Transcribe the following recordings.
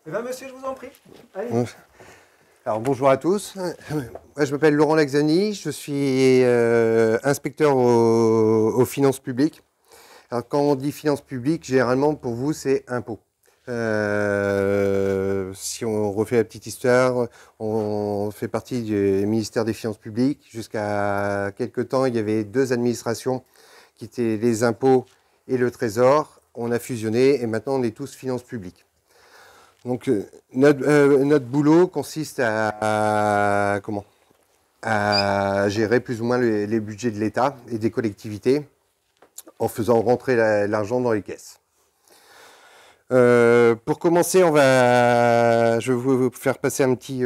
Eh bien, monsieur, je vous en prie. Allez. Alors bonjour à tous, moi, je m'appelle Laurent Laxani, je suis inspecteur aux finances publiques. Alors quand on dit finances publiques, généralement pour vous c'est impôts. Si on refait la petite histoire, on fait partie du ministère des Finances publiques. Jusqu'à quelque temps, il y avait deux administrations qui étaient les impôts et le trésor. On a fusionné et maintenant on est tous finances publiques. Donc notre boulot consiste à gérer plus ou moins les budgets de l'État et des collectivités en faisant rentrer l'argent dans les caisses. Pour commencer, je vais vous faire passer un petit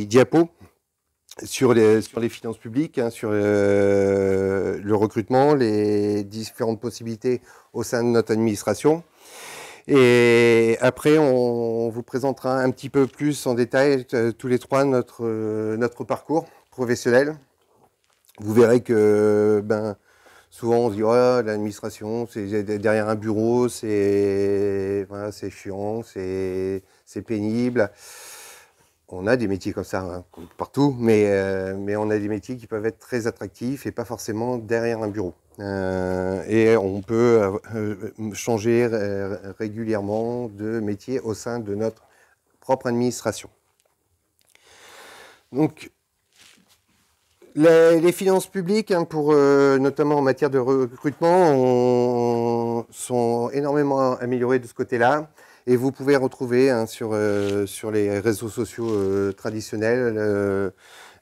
diapo sur les finances publiques, hein, sur le recrutement, les différentes possibilités au sein de notre administration. Et après, on vous présentera un petit peu plus en détail tous les trois notre parcours professionnel. Vous verrez que souvent on se dit oh, l'administration, c'est derrière un bureau, c'est chiant, c'est pénible. On a des métiers comme ça, hein, partout, mais on a des métiers qui peuvent être très attractifs et pas forcément derrière un bureau. Et on peut changer régulièrement de métier au sein de notre propre administration. Donc, les finances publiques, hein, notamment en matière de recrutement, sont énormément améliorées de ce côté-là. Et vous pouvez retrouver, hein, sur les réseaux sociaux traditionnels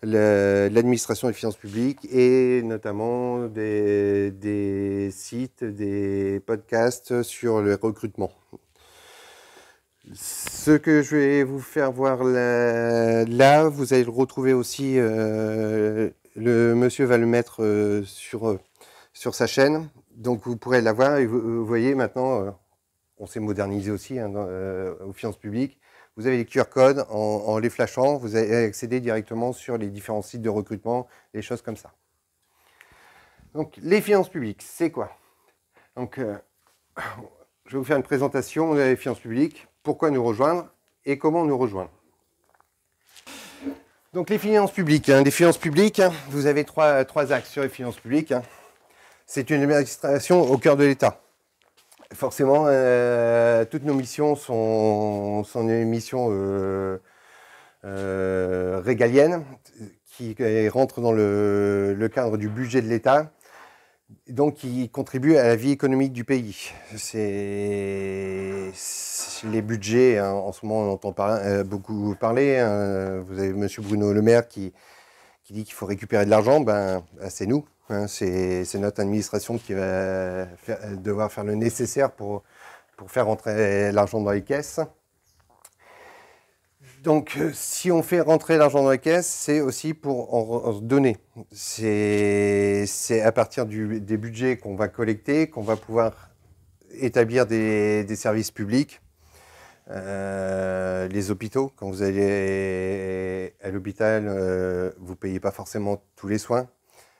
l'administration des finances publiques et notamment des sites, des podcasts sur le recrutement. Ce que je vais vous faire voir là, vous allez le retrouver aussi, le monsieur va le mettre sur sa chaîne, donc vous pourrez la voir et vous voyez maintenant, on s'est modernisé aussi, hein, aux finances publiques. Vous avez les QR codes, en les flashant, vous allez accéder directement sur les différents sites de recrutement, des choses comme ça. Donc, les finances publiques, c'est quoi? Donc, je vais vous faire une présentation des finances publiques, pourquoi nous rejoindre et comment nous rejoindre. Donc, les finances publiques, hein, vous avez trois axes sur les finances publiques. Hein. C'est une administration au cœur de l'État. Forcément, toutes nos missions sont des missions régaliennes qui rentrent dans le cadre du budget de l'État, donc qui contribuent à la vie économique du pays. C'est les budgets, hein, en ce moment on entend beaucoup parler. Hein, vous avez M. Bruno Le Maire qui dit qu'il faut récupérer de l'argent, c'est nous. Hein, c'est notre administration qui va devoir faire le nécessaire pour faire rentrer l'argent dans les caisses. Donc, si on fait rentrer l'argent dans les caisses, c'est aussi pour en donner. C'est à partir des budgets qu'on va collecter, qu'on va pouvoir établir des services publics. Les hôpitaux, quand vous allez à l'hôpital, vous ne payez pas forcément tous les soins.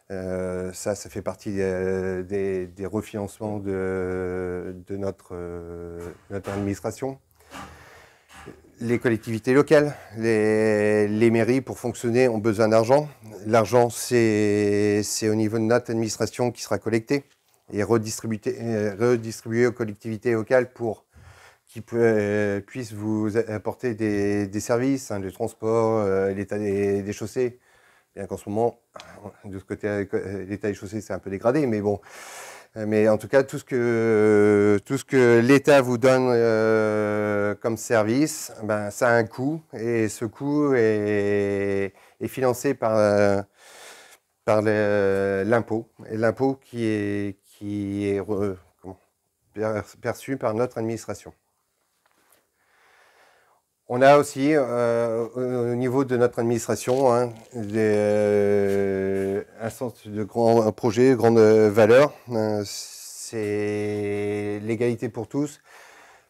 Ça fait partie des refinancements de notre administration. Les collectivités locales, les mairies, pour fonctionner, ont besoin d'argent. L'argent, c'est au niveau de notre administration qui sera collecté et redistribué aux collectivités locales pour qu'ils puissent vous apporter des services, hein, de transport, l'état des chaussées. Bien qu'en ce moment, de ce côté, l'état des chaussées, c'est un peu dégradé, mais bon. Mais en tout cas, tout ce que l'État vous donne comme service, ça a un coût, et ce coût est financé par l'impôt, et l'impôt qui est perçu par notre administration. On a aussi, au niveau de notre administration, hein, un centre de grands projets, grande valeur. C'est l'égalité pour tous.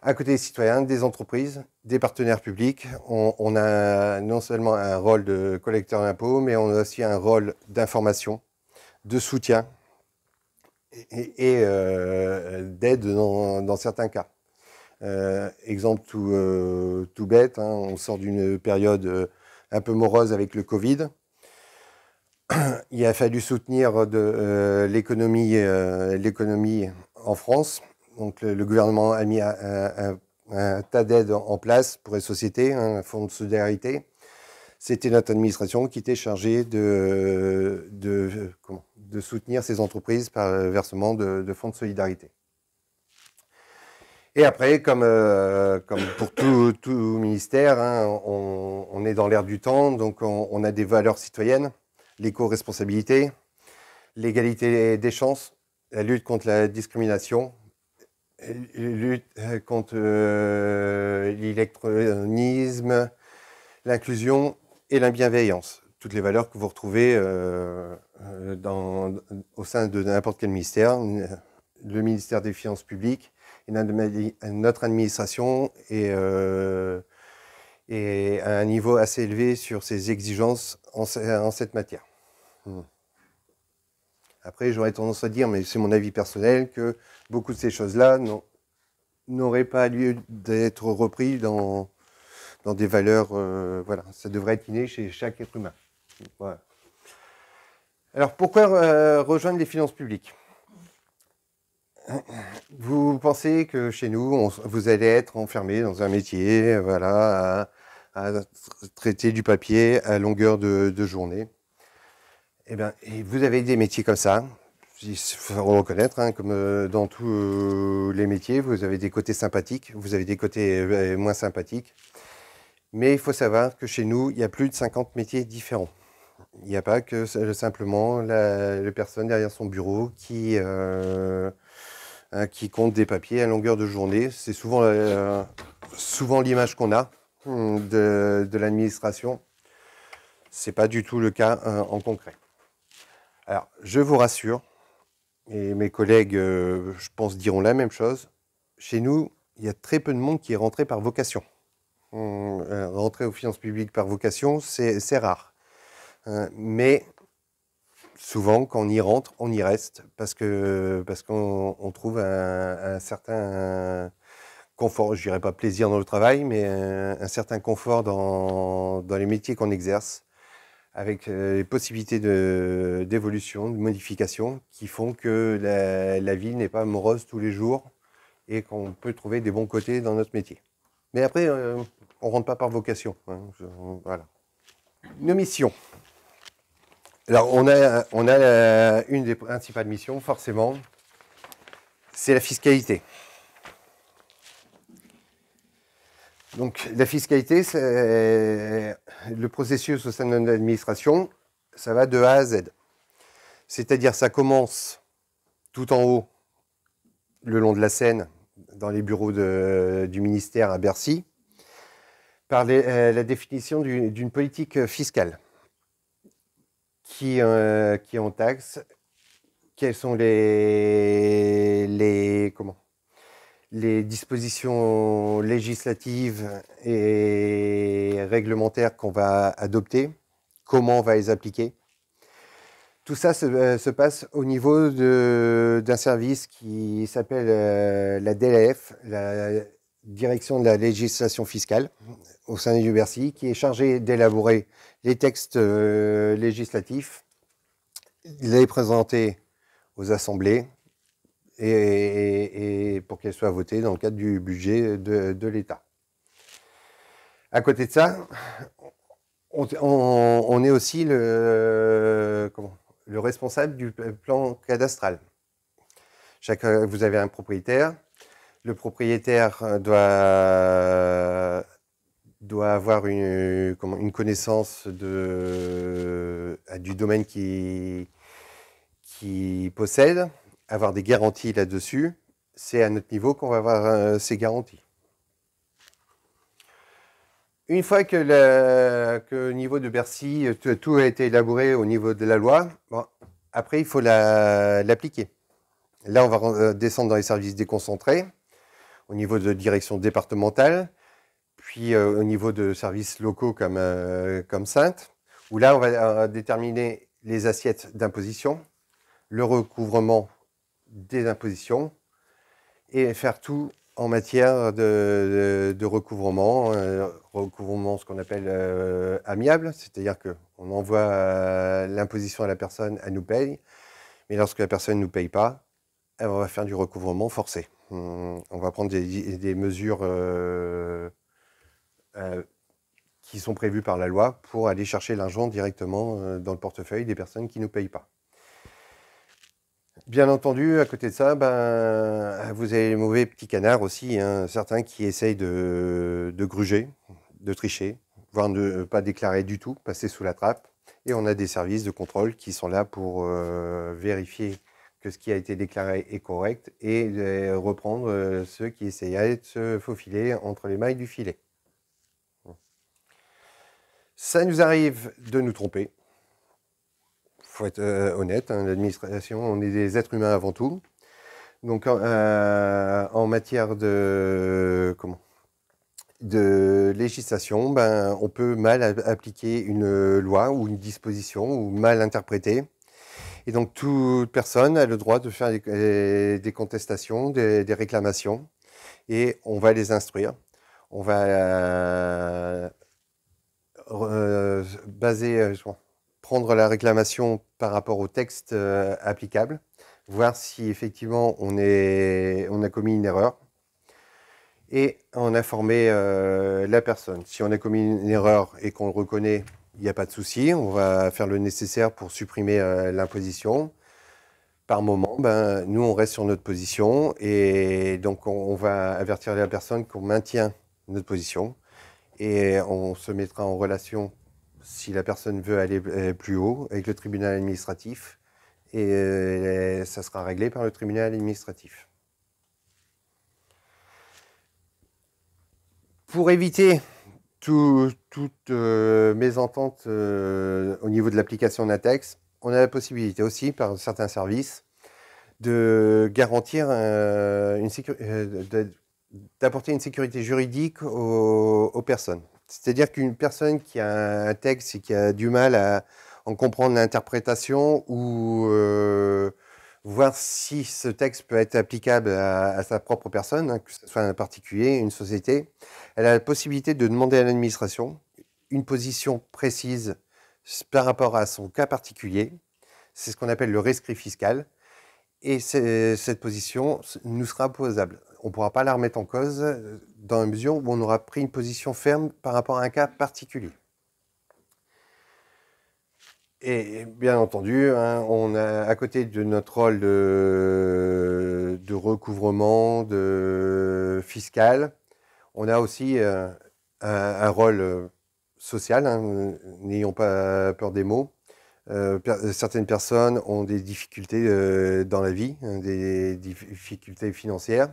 À côté des citoyens, des entreprises, des partenaires publics, on a non seulement un rôle de collecteur d'impôts, mais on a aussi un rôle d'information, de soutien et d'aide dans certains cas. Exemple tout bête, hein, on sort d'une période un peu morose avec le Covid. Il a fallu soutenir l'économie en France. Donc le gouvernement a mis un tas d'aides en place pour les sociétés, un fonds de solidarité. C'était notre administration qui était chargée de soutenir ces entreprises par le versement de fonds de solidarité. Et après, comme pour tout ministère, hein, on est dans l'ère du temps, donc on a des valeurs citoyennes, l'éco-responsabilité, l'égalité des chances, la lutte contre la discrimination, la lutte contre l'électronisme, l'inclusion et la bienveillance. Toutes les valeurs que vous retrouvez au sein de n'importe quel ministère, le ministère des Finances publiques, et notre administration est à un niveau assez élevé sur ses exigences en cette matière. Après, j'aurais tendance à dire, mais c'est mon avis personnel, que beaucoup de ces choses-là n'auraient pas lieu d'être repris dans des valeurs, voilà, ça devrait être inné chez chaque être humain. Voilà. Alors, pourquoi rejoindre les finances publiques? Vous pensez que chez nous, vous allez être enfermé dans un métier, voilà, à traiter du papier à longueur de journée. Eh bien, vous avez des métiers comme ça. Il faut le reconnaître, hein, comme dans tous les métiers, vous avez des côtés sympathiques, vous avez des côtés moins sympathiques. Mais il faut savoir que chez nous, il y a plus de 50 métiers différents. Il n'y a pas que simplement la personne derrière son bureau qui compte des papiers à longueur de journée. C'est souvent l'image qu'on a de l'administration. Ce n'est pas du tout le cas en concret. Alors, je vous rassure, et mes collègues, je pense, diront la même chose. Chez nous, il y a très peu de monde qui est rentré par vocation. Rentrer aux finances publiques par vocation, c'est rare. Mais souvent, quand on y rentre, on y reste parce qu'on trouve un certain confort, je dirais pas plaisir dans le travail, mais un certain confort dans les métiers qu'on exerce, avec les possibilités d'évolution, de modification, qui font que la vie n'est pas morose tous les jours et qu'on peut trouver des bons côtés dans notre métier. Mais après, on ne rentre pas par vocation. Hein, voilà. Nos missions. Alors, on a une des principales missions, forcément, c'est la fiscalité. Donc, la fiscalité, c'est le processus au sein de l'administration, ça va de A à Z. C'est-à-dire, ça commence tout en haut, le long de la Seine, dans les bureaux du ministère à Bercy, par la définition d'une politique fiscale. Qui en taxe, quelles sont les dispositions législatives et réglementaires qu'on va adopter, comment on va les appliquer. Tout ça se passe au niveau d'un service qui s'appelle la DLF, la Direction de la législation fiscale, au sein du Bercy, qui est chargée d'élaborer les textes législatifs, les présenter aux assemblées et pour qu'elles soient votées dans le cadre du budget de l'État. À côté de ça, on est aussi le responsable du plan cadastral. Vous avez un propriétaire. Le propriétaire doit avoir une connaissance du domaine qu'il possède, avoir des garanties là-dessus. C'est à notre niveau qu'on va avoir ces garanties. Une fois que au niveau de Bercy, tout a été élaboré au niveau de la loi, bon, après il faut l'appliquer. Là, on va descendre dans les services déconcentrés, au niveau de direction départementale, puis au niveau de services locaux comme Saintes, où là, on va déterminer les assiettes d'imposition, le recouvrement des impositions, et faire tout en matière de recouvrement, recouvrement ce qu'on appelle amiable, c'est-à-dire qu'on envoie l'imposition à la personne, elle nous paye, mais lorsque la personne ne nous paye pas, on va faire du recouvrement forcé. On va prendre des mesures qui sont prévues par la loi pour aller chercher l'argent directement dans le portefeuille des personnes qui ne nous payent pas. Bien entendu, à côté de ça, vous avez les mauvais petits canards aussi, hein, certains qui essayent de gruger, de tricher, voire ne pas déclarer du tout, passer sous la trappe. Et on a des services de contrôle qui sont là pour vérifier que ce qui a été déclaré est correct et reprendre ceux qui essayaient de se faufiler entre les mailles du filet. Ça nous arrive de nous tromper. Il faut être honnête, hein, l'administration, on est des êtres humains avant tout. Donc en matière de législation, on peut mal appliquer une loi ou une disposition ou mal interpréter. Et donc toute personne a le droit de faire des contestations, des réclamations, et on va les instruire. On va prendre la réclamation par rapport au texte applicable, voir si effectivement on a commis une erreur et en informer la personne. Si on a commis une erreur et qu'on le reconnaît, il n'y a pas de souci, on va faire le nécessaire pour supprimer l'imposition. Par moment, nous on reste sur notre position et donc on va avertir la personne qu'on maintient notre position et on se mettra en relation si la personne veut aller plus haut avec le tribunal administratif et ça sera réglé par le tribunal administratif. Pour éviter toute mésentente au niveau de l'application d'un texte, on a la possibilité aussi par certains services de garantir d'apporter une sécurité juridique aux personnes. C'est-à-dire qu'une personne qui a un texte et qui a du mal à en comprendre l'interprétation ou voir si ce texte peut être applicable à sa propre personne, hein, que ce soit un particulier, une société, elle a la possibilité de demander à l'administration une position précise par rapport à son cas particulier. C'est ce qu'on appelle le rescrit fiscal. Et cette position nous sera opposable. On ne pourra pas la remettre en cause dans la mesure où on aura pris une position ferme par rapport à un cas particulier. Et bien entendu, hein, on a à côté de notre rôle de recouvrement, fiscal, on a aussi un rôle social, hein, n'ayons pas peur des mots. Certaines personnes ont des difficultés dans la vie, hein, des difficultés financières.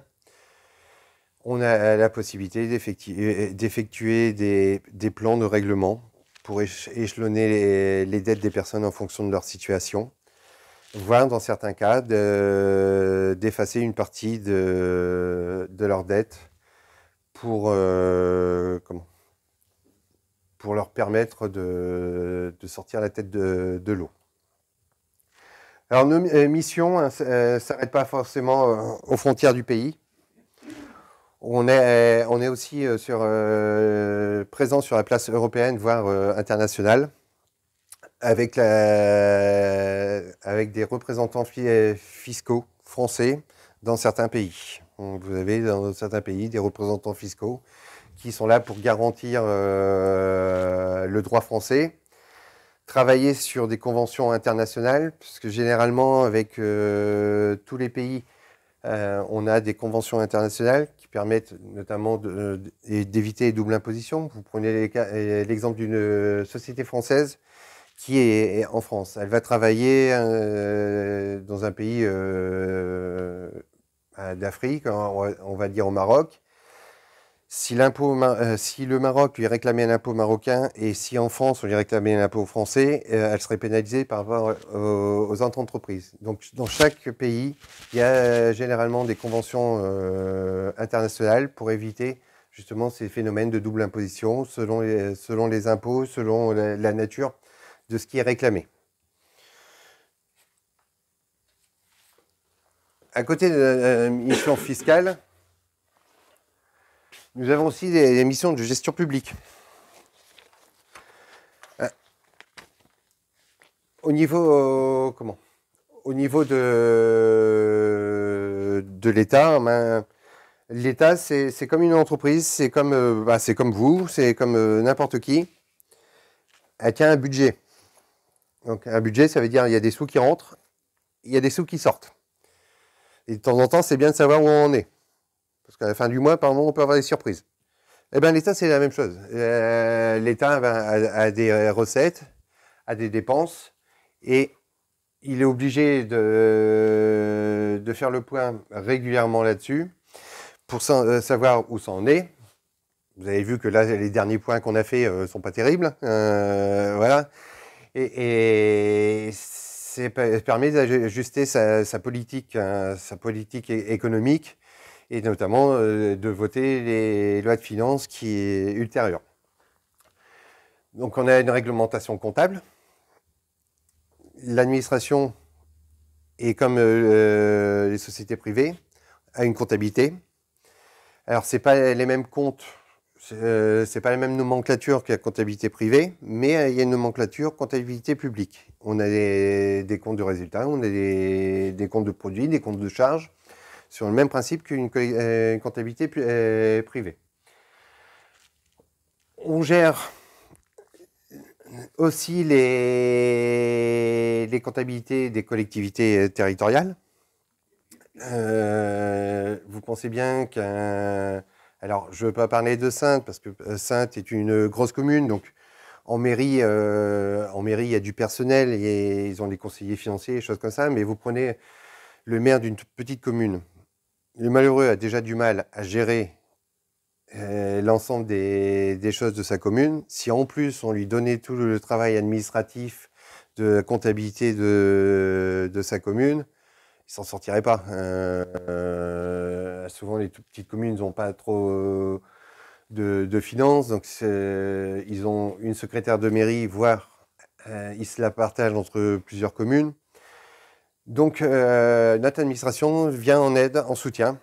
On a la possibilité d'effectuer des plans de règlement pour échelonner les dettes des personnes en fonction de leur situation, voire dans certains cas d'effacer une partie de leurs dettes pour leur permettre de sortir la tête de l'eau. Alors nos missions ne s'arrêtent pas forcément aux frontières du pays. On est aussi présent sur la place européenne, voire internationale, avec des représentants fiscaux français dans certains pays. Donc, vous avez dans certains pays des représentants fiscaux qui sont là pour garantir le droit français, travailler sur des conventions internationales, parce que généralement, avec tous les pays, on a des conventions internationales qui permettent notamment d'éviter les doubles impositions. Vous prenez l'exemple d'une société française qui est en France. Elle va travailler dans un pays d'Afrique, on va dire au Maroc. Si le Maroc lui réclamait un impôt marocain et si en France on lui réclamait un impôt français, elle serait pénalisée par rapport aux entreprises. Donc dans chaque pays, il y a généralement des conventions internationales pour éviter justement ces phénomènes de double imposition selon les impôts, selon la nature de ce qui est réclamé. À côté de la mission fiscale, Nous avons aussi des missions de gestion publique. Au niveau, Au niveau de l'État, ben, l'État, c'est comme une entreprise, c'est comme vous, c'est comme n'importe qui. Elle tient un budget. Donc un budget, ça veut dire il y a des sous qui rentrent, il y a des sous qui sortent. Et de temps en temps, c'est bien de savoir où on en est. Parce qu'à la fin du mois, par moment, on peut avoir des surprises. Eh bien, l'État, c'est la même chose. L'État a des recettes, a des dépenses, et il est obligé de faire le point régulièrement là-dessus pour savoir où ça en est. Vous avez vu que là, les derniers points qu'on a faits ne sont pas terribles. Voilà. Et ça permet d'ajuster sa politique économique et notamment de voter les lois de finances qui est ultérieure. Donc on a une réglementation comptable. L'administration est comme les sociétés privées, a une comptabilité. Alors c'est pas les mêmes comptes, c'est pas la même nomenclature que la comptabilité privée, mais il y a une nomenclature comptabilité publique. On a des comptes de résultats, on a des comptes de produits, des comptes de charges, sur le même principe qu'une comptabilité privée. On gère aussi les comptabilités des collectivités territoriales. Vous pensez bien qu'un... Alors, je ne veux pas parler de Saintes, parce que Saintes est une grosse commune, donc en mairie, il y a du personnel, et ils ont des conseillers financiers, des choses comme ça, mais vous prenez le maire d'une petite commune. Le malheureux a déjà du mal à gérer l'ensemble des choses de sa commune. Si en plus on lui donnait tout le travail administratif de comptabilité de sa commune, il s'en sortirait pas. Souvent les toutes petites communes n'ont pas trop de finances, donc ils ont une secrétaire de mairie, voire ils se la partagent entre plusieurs communes. Donc notre administration vient en aide, en soutien,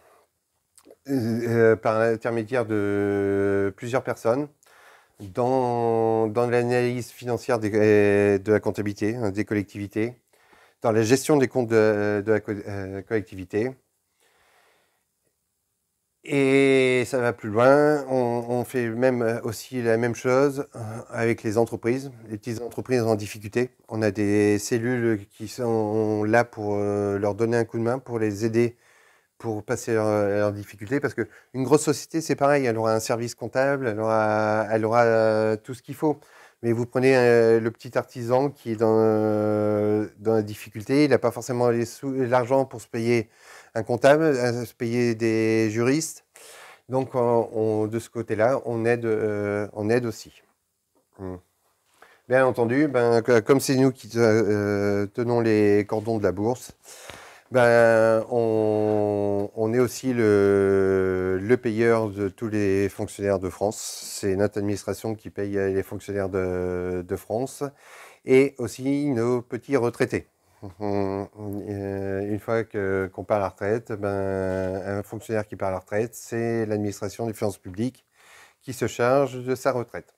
par l'intermédiaire de plusieurs personnes dans l'analyse financière de la comptabilité des collectivités, dans la gestion des comptes de la collectivité. Et ça va plus loin, on fait même aussi la même chose avec les entreprises, les petites entreprises en difficulté. On a des cellules qui sont là pour leur donner un coup de main, pour les aider pour passer leurs difficultés, parce qu'une grosse société, c'est pareil, elle aura un service comptable, elle aura tout ce qu'il faut. Mais vous prenez le petit artisan qui est dans la difficulté, il n'a pas forcément l'argent pour se payer un comptable, se payer des juristes. Donc, de ce côté-là, on aide aussi. Bien entendu, comme c'est nous qui tenons les cordons de la bourse, on est aussi le payeur de tous les fonctionnaires de France. C'est notre administration qui paye les fonctionnaires de France et aussi nos petits retraités. Une fois qu'on part à la retraite, un fonctionnaire qui part à la retraite, c'est l'administration des finances publiques qui se charge de sa retraite.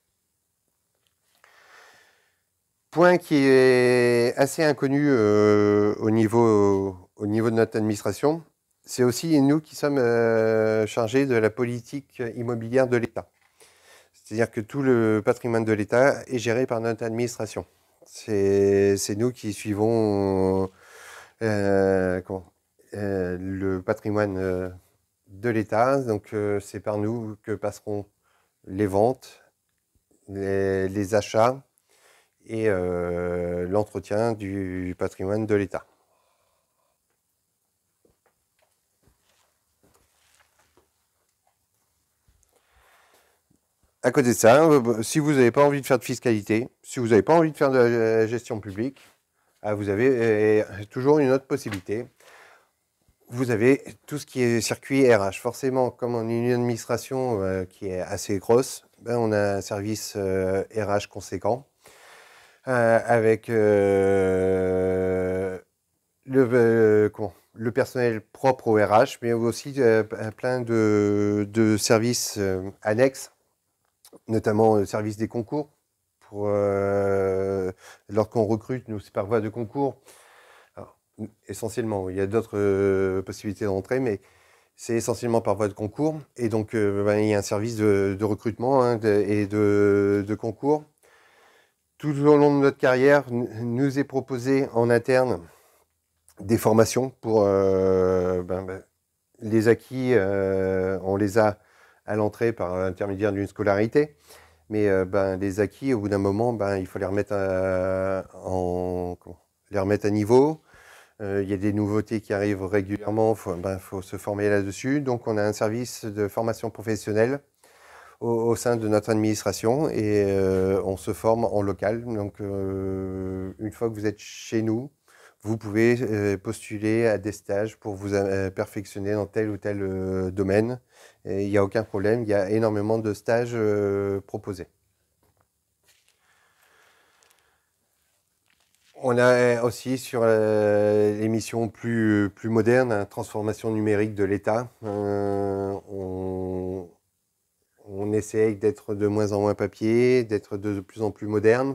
Point qui est assez inconnu au niveau de notre administration, c'est aussi nous qui sommes chargés de la politique immobilière de l'État. C'est-à-dire que tout le patrimoine de l'État est géré par notre administration. C'est nous qui suivons le patrimoine de l'État. Donc c'est par nous que passeront les ventes, les achats et l'entretien du patrimoine de l'État. À côté de ça, si vous n'avez pas envie de faire de fiscalité, si vous n'avez pas envie de faire de la gestion publique, vous avez toujours une autre possibilité. Vous avez tout ce qui est circuit RH. Forcément, comme on est une administration qui est assez grosse, on a un service RH conséquent avec le personnel propre au RH, mais aussi plein de services annexes, notamment le service des concours. Lorsqu'on recrute, nous, c'est par voie de concours. Alors, essentiellement, il y a d'autres possibilités d'entrée, mais c'est essentiellement par voie de concours. Et donc, il y a un service de recrutement et de concours. Tout au long de notre carrière, nous est proposé en interne des formations pour les acquis, on les a à l'entrée par l'intermédiaire d'une scolarité, mais les acquis, au bout d'un moment, il faut les remettre les remettre à niveau. Il y a des nouveautés qui arrivent régulièrement, faut se former là-dessus. Donc, on a un service de formation professionnelle au sein de notre administration et on se forme en local. Donc, une fois que vous êtes chez nous, vous pouvez postuler à des stages pour vous perfectionner dans tel ou tel domaine. Et il n'y a aucun problème, il y a énormément de stages proposés. On a aussi sur les missions plus modernes, transformation numérique de l'État. On essaye d'être de moins en moins papier, d'être de plus en plus moderne.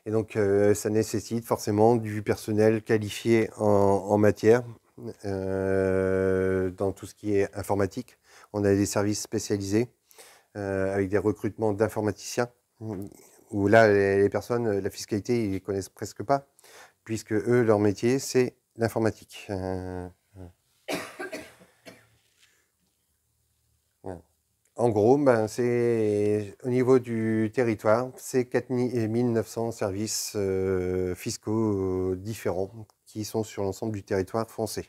Et donc, ça nécessite forcément du personnel qualifié en matière, dans tout ce qui est informatique. On a des services spécialisés avec des recrutements d'informaticiens, où là, les personnes, la fiscalité, ils ne connaissent presque pas, puisque eux, leur métier, c'est l'informatique. Voilà. En gros, c'est au niveau du territoire, c'est 4900 services fiscaux différents qui sont sur l'ensemble du territoire français.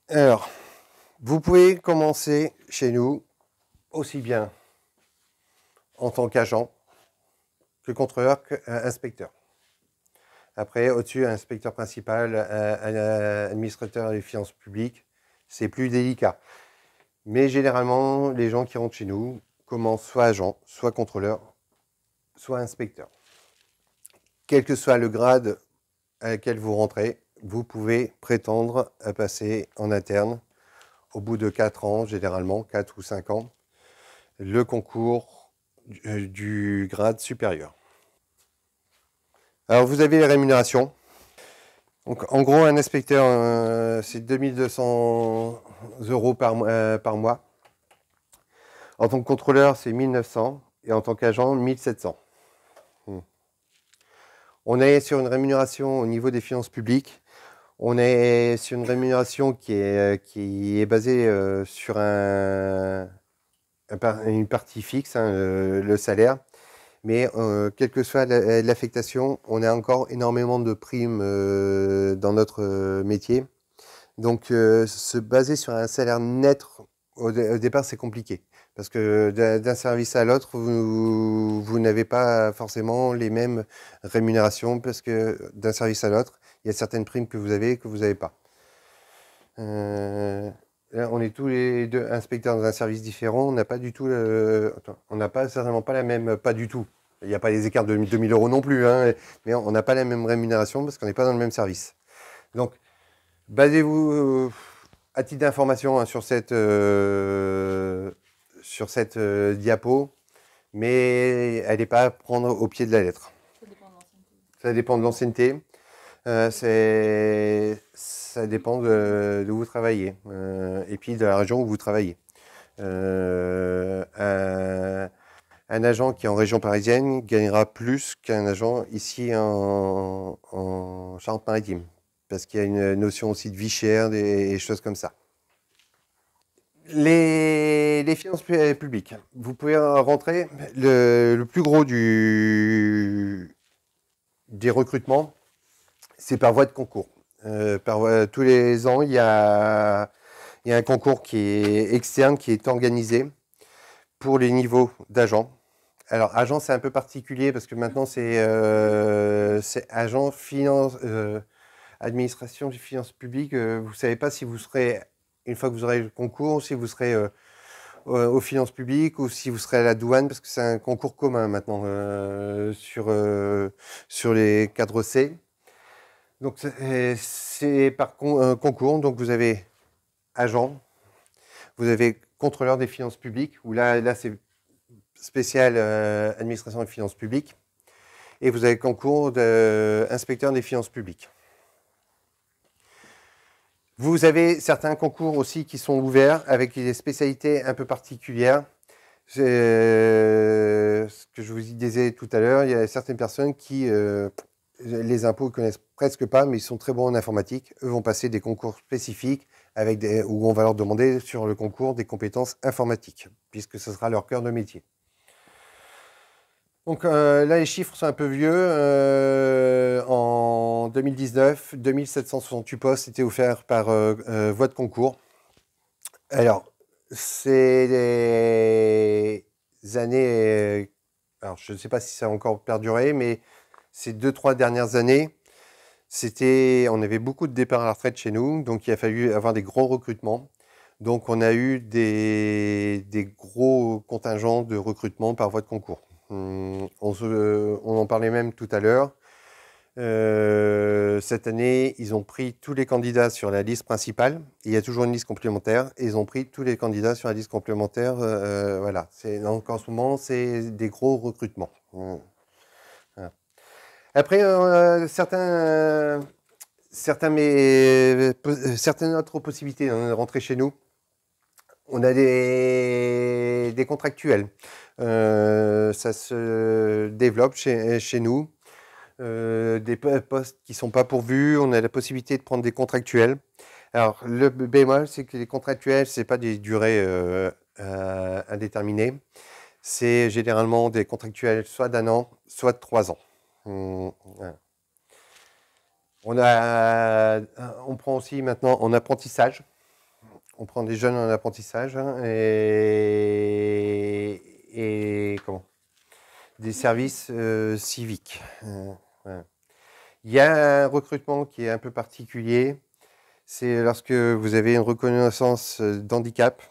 Alors, vous pouvez commencer chez nous aussi bien en tant qu'agent que contrôleur qu'inspecteur. Après, au-dessus, inspecteur principal, administrateur des finances publiques, c'est plus délicat. Mais généralement, les gens qui rentrent chez nous commencent soit agent, soit contrôleur, soit inspecteur. Quel que soit le grade à laquelle vous rentrez, vous pouvez prétendre à passer en interne au bout de 4 ans, généralement 4 ou 5 ans, le concours du grade supérieur. Alors, vous avez les rémunérations. Donc, en gros, un inspecteur, c'est 2200 € par mois. En tant que contrôleur, c'est 1900 et en tant qu'agent, 1700. On est sur une rémunération au niveau des finances publiques. On est sur une rémunération qui est basée sur une partie fixe, le salaire. Mais quelle que soit l'affectation, on a encore énormément de primes dans notre métier. Donc, se baser sur un salaire net, au départ, c'est compliqué. Parce que d'un service à l'autre, vous n'avez pas forcément les mêmes rémunérations, parce que d'un service à l'autre, il y a certaines primes que vous n'avez pas. Là, on est tous les deux inspecteurs dans un service différent. On n'a pas du tout, on n'a pas certainement pas la même, pas du tout. Il n'y a pas les écarts de 2000 € non plus, hein, mais on n'a pas la même rémunération parce qu'on n'est pas dans le même service. Donc, basez-vous à titre d'information hein, sur cette diapo, mais elle n'est pas à prendre au pied de la lettre. Ça dépend de l'ancienneté. Ça dépend de où vous travaillez et puis de la région où vous travaillez. Un agent qui est en région parisienne gagnera plus qu'un agent ici en Charente-Maritime, parce qu'il y a une notion aussi de vie chère, des choses comme ça. Les finances publiques, vous pouvez rentrer, le plus gros des recrutements, c'est par voie de concours. Tous les ans, il y a un concours qui est externe, qui est organisé pour les niveaux d'agents. Alors, agent, c'est un peu particulier parce que maintenant, c'est agent administration des finances publiques. Vous ne savez pas si vous serez, une fois que vous aurez le concours, si vous serez aux finances publiques ou si vous serez à la douane, parce que c'est un concours commun maintenant sur les cadres C. Donc c'est par concours, donc vous avez agent, vous avez contrôleur des finances publiques, où là c'est spécial administration des finances publiques, et vous avez concours d'inspecteur des finances publiques. Vous avez certains concours aussi qui sont ouverts avec des spécialités un peu particulières. Ce que je vous disais tout à l'heure, il y a certaines personnes qui, les impôts, ne connaissent presque pas, mais ils sont très bons en informatique. Eux vont passer des concours spécifiques où on va leur demander sur le concours des compétences informatiques, puisque ce sera leur cœur de métier. Donc là, les chiffres sont un peu vieux. En 2019, 2768 postes étaient offerts par voie de concours. Alors, c'est les années... alors, je ne sais pas si ça a encore perduré, mais ces 2-3 dernières années, on avait beaucoup de départs à la retraite chez nous, donc il a fallu avoir des gros recrutements. Donc, on a eu des gros contingents de recrutement par voie de concours. On en parlait même tout à l'heure. Cette année, ils ont pris tous les candidats sur la liste principale. Il y a toujours une liste complémentaire. Et ils ont pris tous les candidats sur la liste complémentaire. Voilà. Donc en ce moment, c'est des gros recrutements. Voilà. Après, certaines autres possibilités de rentrer chez nous. On a des contractuels. Ça se développe chez nous. Des postes qui ne sont pas pourvus, on a la possibilité de prendre des contractuels. Alors, le bémol, c'est que les contractuels, ce n'est pas des durées indéterminées. C'est généralement des contractuels soit d'1 an, soit de 3 ans. Voilà. On prend aussi maintenant en apprentissage. On prend des jeunes en apprentissage et comment des services civiques. Voilà. Il y a un recrutement qui est un peu particulier. C'est lorsque vous avez une reconnaissance d'handicap,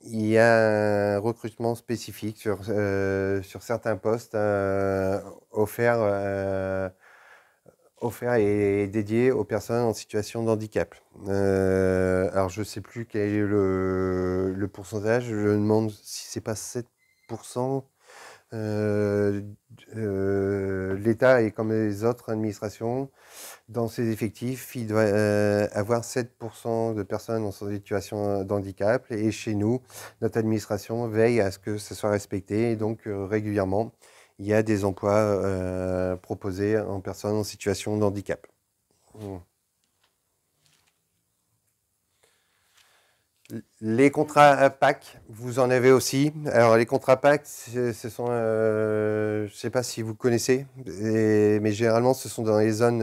il y a un recrutement spécifique sur certains postes offerts et dédiés aux personnes en situation de handicap. Alors, je ne sais plus quel est le pourcentage. Je me demande si ce n'est pas 7%. L'État est comme les autres administrations. Dans ses effectifs, il doit avoir 7% de personnes en situation de handicap. Et chez nous, notre administration veille à ce que ce soit respecté. Et donc, régulièrement, il y a des emplois proposés en personnes en situation de handicap. Les contrats PAC, vous en avez aussi. Alors, les contrats PAC, ce sont, je ne sais pas si vous connaissez, mais généralement, ce sont dans les zones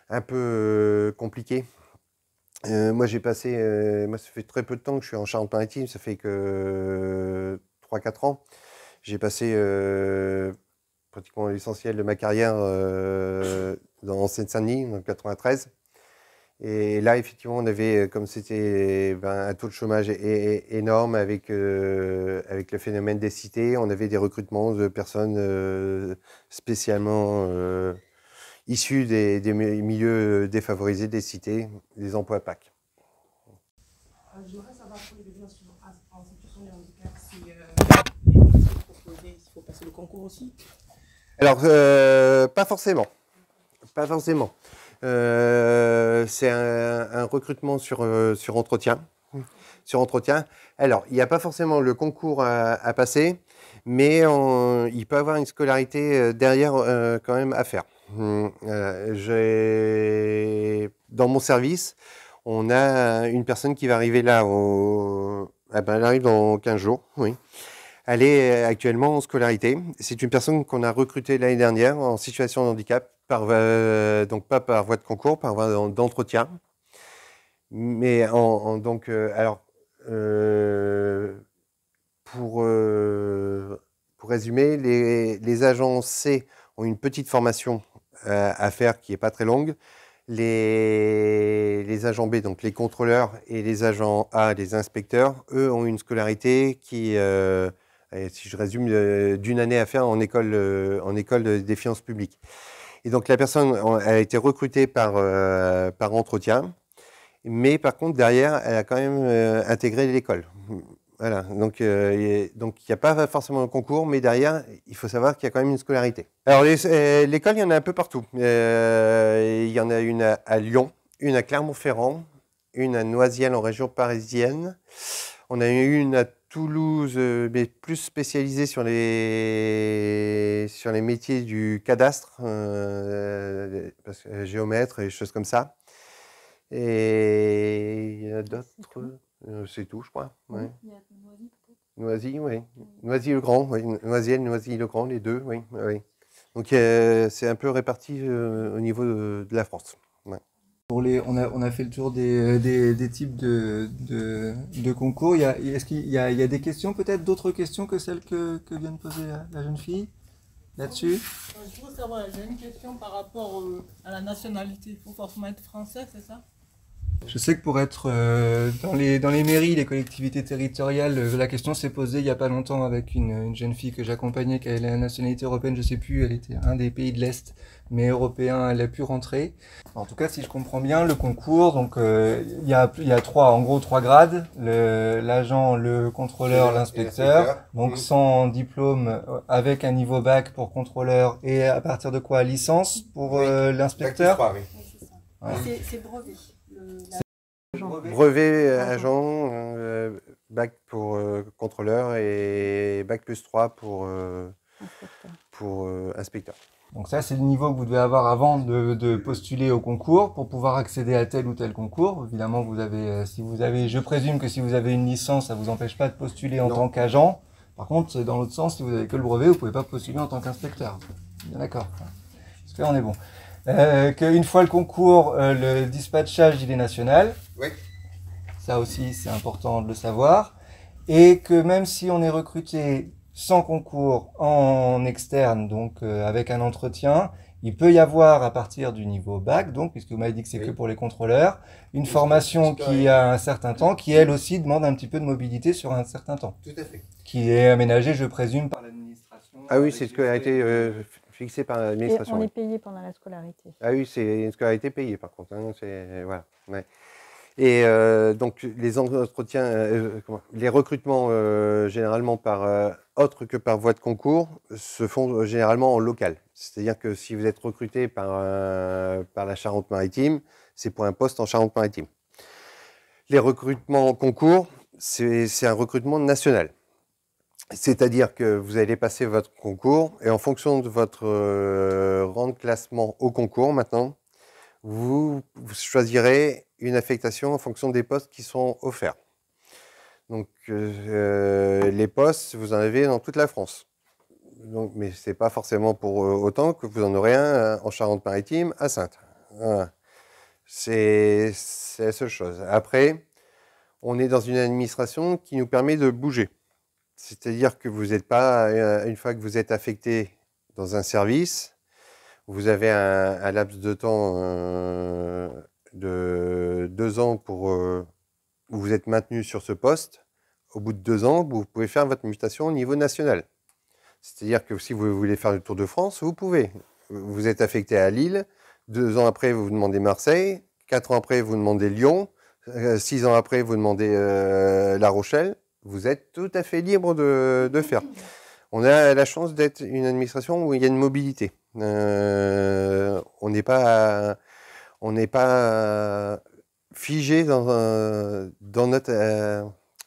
un peu compliquées. Moi, ça fait très peu de temps que je suis en Charente-Maritime, ça fait que 3-4 ans. J'ai passé pratiquement l'essentiel de ma carrière dans Seine-Saint-Denis, en 93. Et là, effectivement, on avait, comme c'était un taux de chômage énorme avec le phénomène des cités, on avait des recrutements de personnes spécialement issues des milieux défavorisés des cités, des emplois PAC. Je voudrais savoir pour les personnes en situation de handicap, si les métiers proposés, il faut passer le concours aussi? Alors, pas forcément. Pas forcément. C'est un recrutement sur entretien. Sur entretien. Alors, il n'y a pas forcément le concours à passer, mais il peut y avoir une scolarité derrière quand même à faire. Dans mon service, on a une personne qui va arriver là. Elle arrive dans 15 jours, oui. Elle est actuellement en scolarité. C'est une personne qu'on a recrutée l'année dernière en situation de handicap, donc pas par voie de concours, par voie d'entretien. Mais pour résumer, les agents C ont une petite formation à faire qui n'est pas très longue. Les agents B, donc les contrôleurs, et les agents A, les inspecteurs, eux ont une scolarité qui, si je résume, d'une année à faire en école des finances publiques. Et donc la personne a été recrutée par entretien, mais par contre derrière, elle a quand même intégré l'école. Voilà, donc il n'y a pas forcément un concours, mais derrière, il faut savoir qu'il y a quand même une scolarité. Alors l'école, il y en a un peu partout. Il y en a une à Lyon, une à Clermont-Ferrand, une à Noisiel en région parisienne. On a eu une à Toulouse, mais plus spécialisée sur les métiers du cadastre, parce que, géomètre et des choses comme ça. Et il y en a d'autres. C'est tout, je crois. Ouais. Il y a Noisy peut-être. Noisy, oui. Noisy-le-Grand, oui. Noisiel, Noisy-le-Grand, les deux, oui. Oui. Donc c'est un peu réparti au niveau de la France. Ouais. On a fait le tour des types de concours. Est-ce qu'il y a des questions, peut-être d'autres questions que celles que vient de poser la jeune fille là-dessus? Je voudrais savoir, j'ai une question par rapport à la nationalité. Il faut forcément être français, c'est ça? Je sais que pour être dans les mairies, les collectivités territoriales, la question s'est posée il n'y a pas longtemps avec une jeune fille que j'accompagnais qui avait la nationalité européenne, je sais plus, elle était un des pays de l'Est, mais européen, elle a pu rentrer. En tout cas, si je comprends bien, le concours, donc il y a en gros trois grades, l'agent, le contrôleur, l'inspecteur, donc sans diplôme, avec un niveau bac pour contrôleur et à partir de quoi, licence pour l'inspecteur? Bac+3, oui. Oui, c'est ça. Ouais. C'est brevet. Brevet agent, bac pour contrôleur et bac+3 pour inspecteur. Donc ça, c'est le niveau que vous devez avoir avant de postuler au concours pour pouvoir accéder à tel ou tel concours. Évidemment, je présume que si vous avez une licence, ça vous empêche pas de postuler en tant qu'agent. Par contre, dans l'autre sens, si vous avez que le brevet, vous pouvez pas postuler en tant qu'inspecteur. Bien d'accord. Parce que là, on est bon. Qu'une fois le concours, le dispatchage, il est national. Oui. Ça aussi, c'est important de le savoir. Et que même si on est recruté sans concours en externe, donc avec un entretien, il peut y avoir à partir du niveau bac, donc puisque vous m'avez dit que c'est que pour les contrôleurs, une formation qui a un certain temps, qui elle aussi demande un petit peu de mobilité sur un certain temps. Tout à fait. Qui est aménagée, je présume, par l'administration. Ah oui, c'est ce qui a été fixé par l'administration. Et on est payé pendant la scolarité. Ah oui, c'est une scolarité payée par contre. Hein, voilà. Ouais. Et donc les entretiens, les recrutements généralement autre que par voie de concours se font généralement en local. C'est-à-dire que si vous êtes recruté par la Charente-Maritime, c'est pour un poste en Charente-Maritime. Les recrutements en concours, c'est un recrutement national. C'est-à-dire que vous allez passer votre concours et en fonction de votre rang de classement au concours maintenant, vous choisirez une affectation en fonction des postes qui sont offerts. Donc, les postes, vous en avez dans toute la France. Donc, mais ce n'est pas forcément pour autant que vous en aurez un en Charente-Maritime, à Saintes. Voilà. C'est la seule chose. Après, on est dans une administration qui nous permet de bouger. C'est-à-dire que vous n'êtes pas, une fois que vous êtes affecté dans un service, vous avez un laps de temps de 2 ans où vous êtes maintenu sur ce poste. Au bout de 2 ans, vous pouvez faire votre mutation au niveau national. C'est-à-dire que si vous voulez faire le Tour de France, vous pouvez. Vous êtes affecté à Lille, 2 ans après, vous demandez Marseille, 4 ans après, vous demandez Lyon, 6 ans après, vous demandez La Rochelle. Vous êtes tout à fait libre de faire. On a la chance d'être une administration où il y a une mobilité. On n'est pas figé dans notre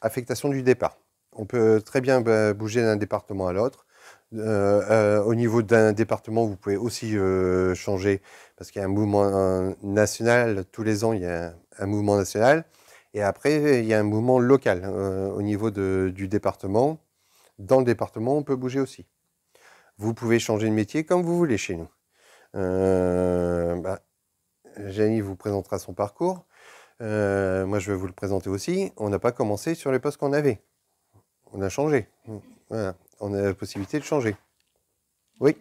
affectation du départ. On peut très bien bouger d'un département à l'autre. Au niveau d'un département, vous pouvez aussi changer parce qu'il y a un mouvement national. Tous les ans, il y a un mouvement national. Et après, il y a un mouvement local au niveau du département. Dans le département, on peut bouger aussi. Vous pouvez changer de métier comme vous voulez chez nous. Janie vous présentera son parcours. Moi, je vais vous le présenter aussi. On n'a pas commencé sur les postes qu'on avait. On a changé. Voilà. On a la possibilité de changer. Oui.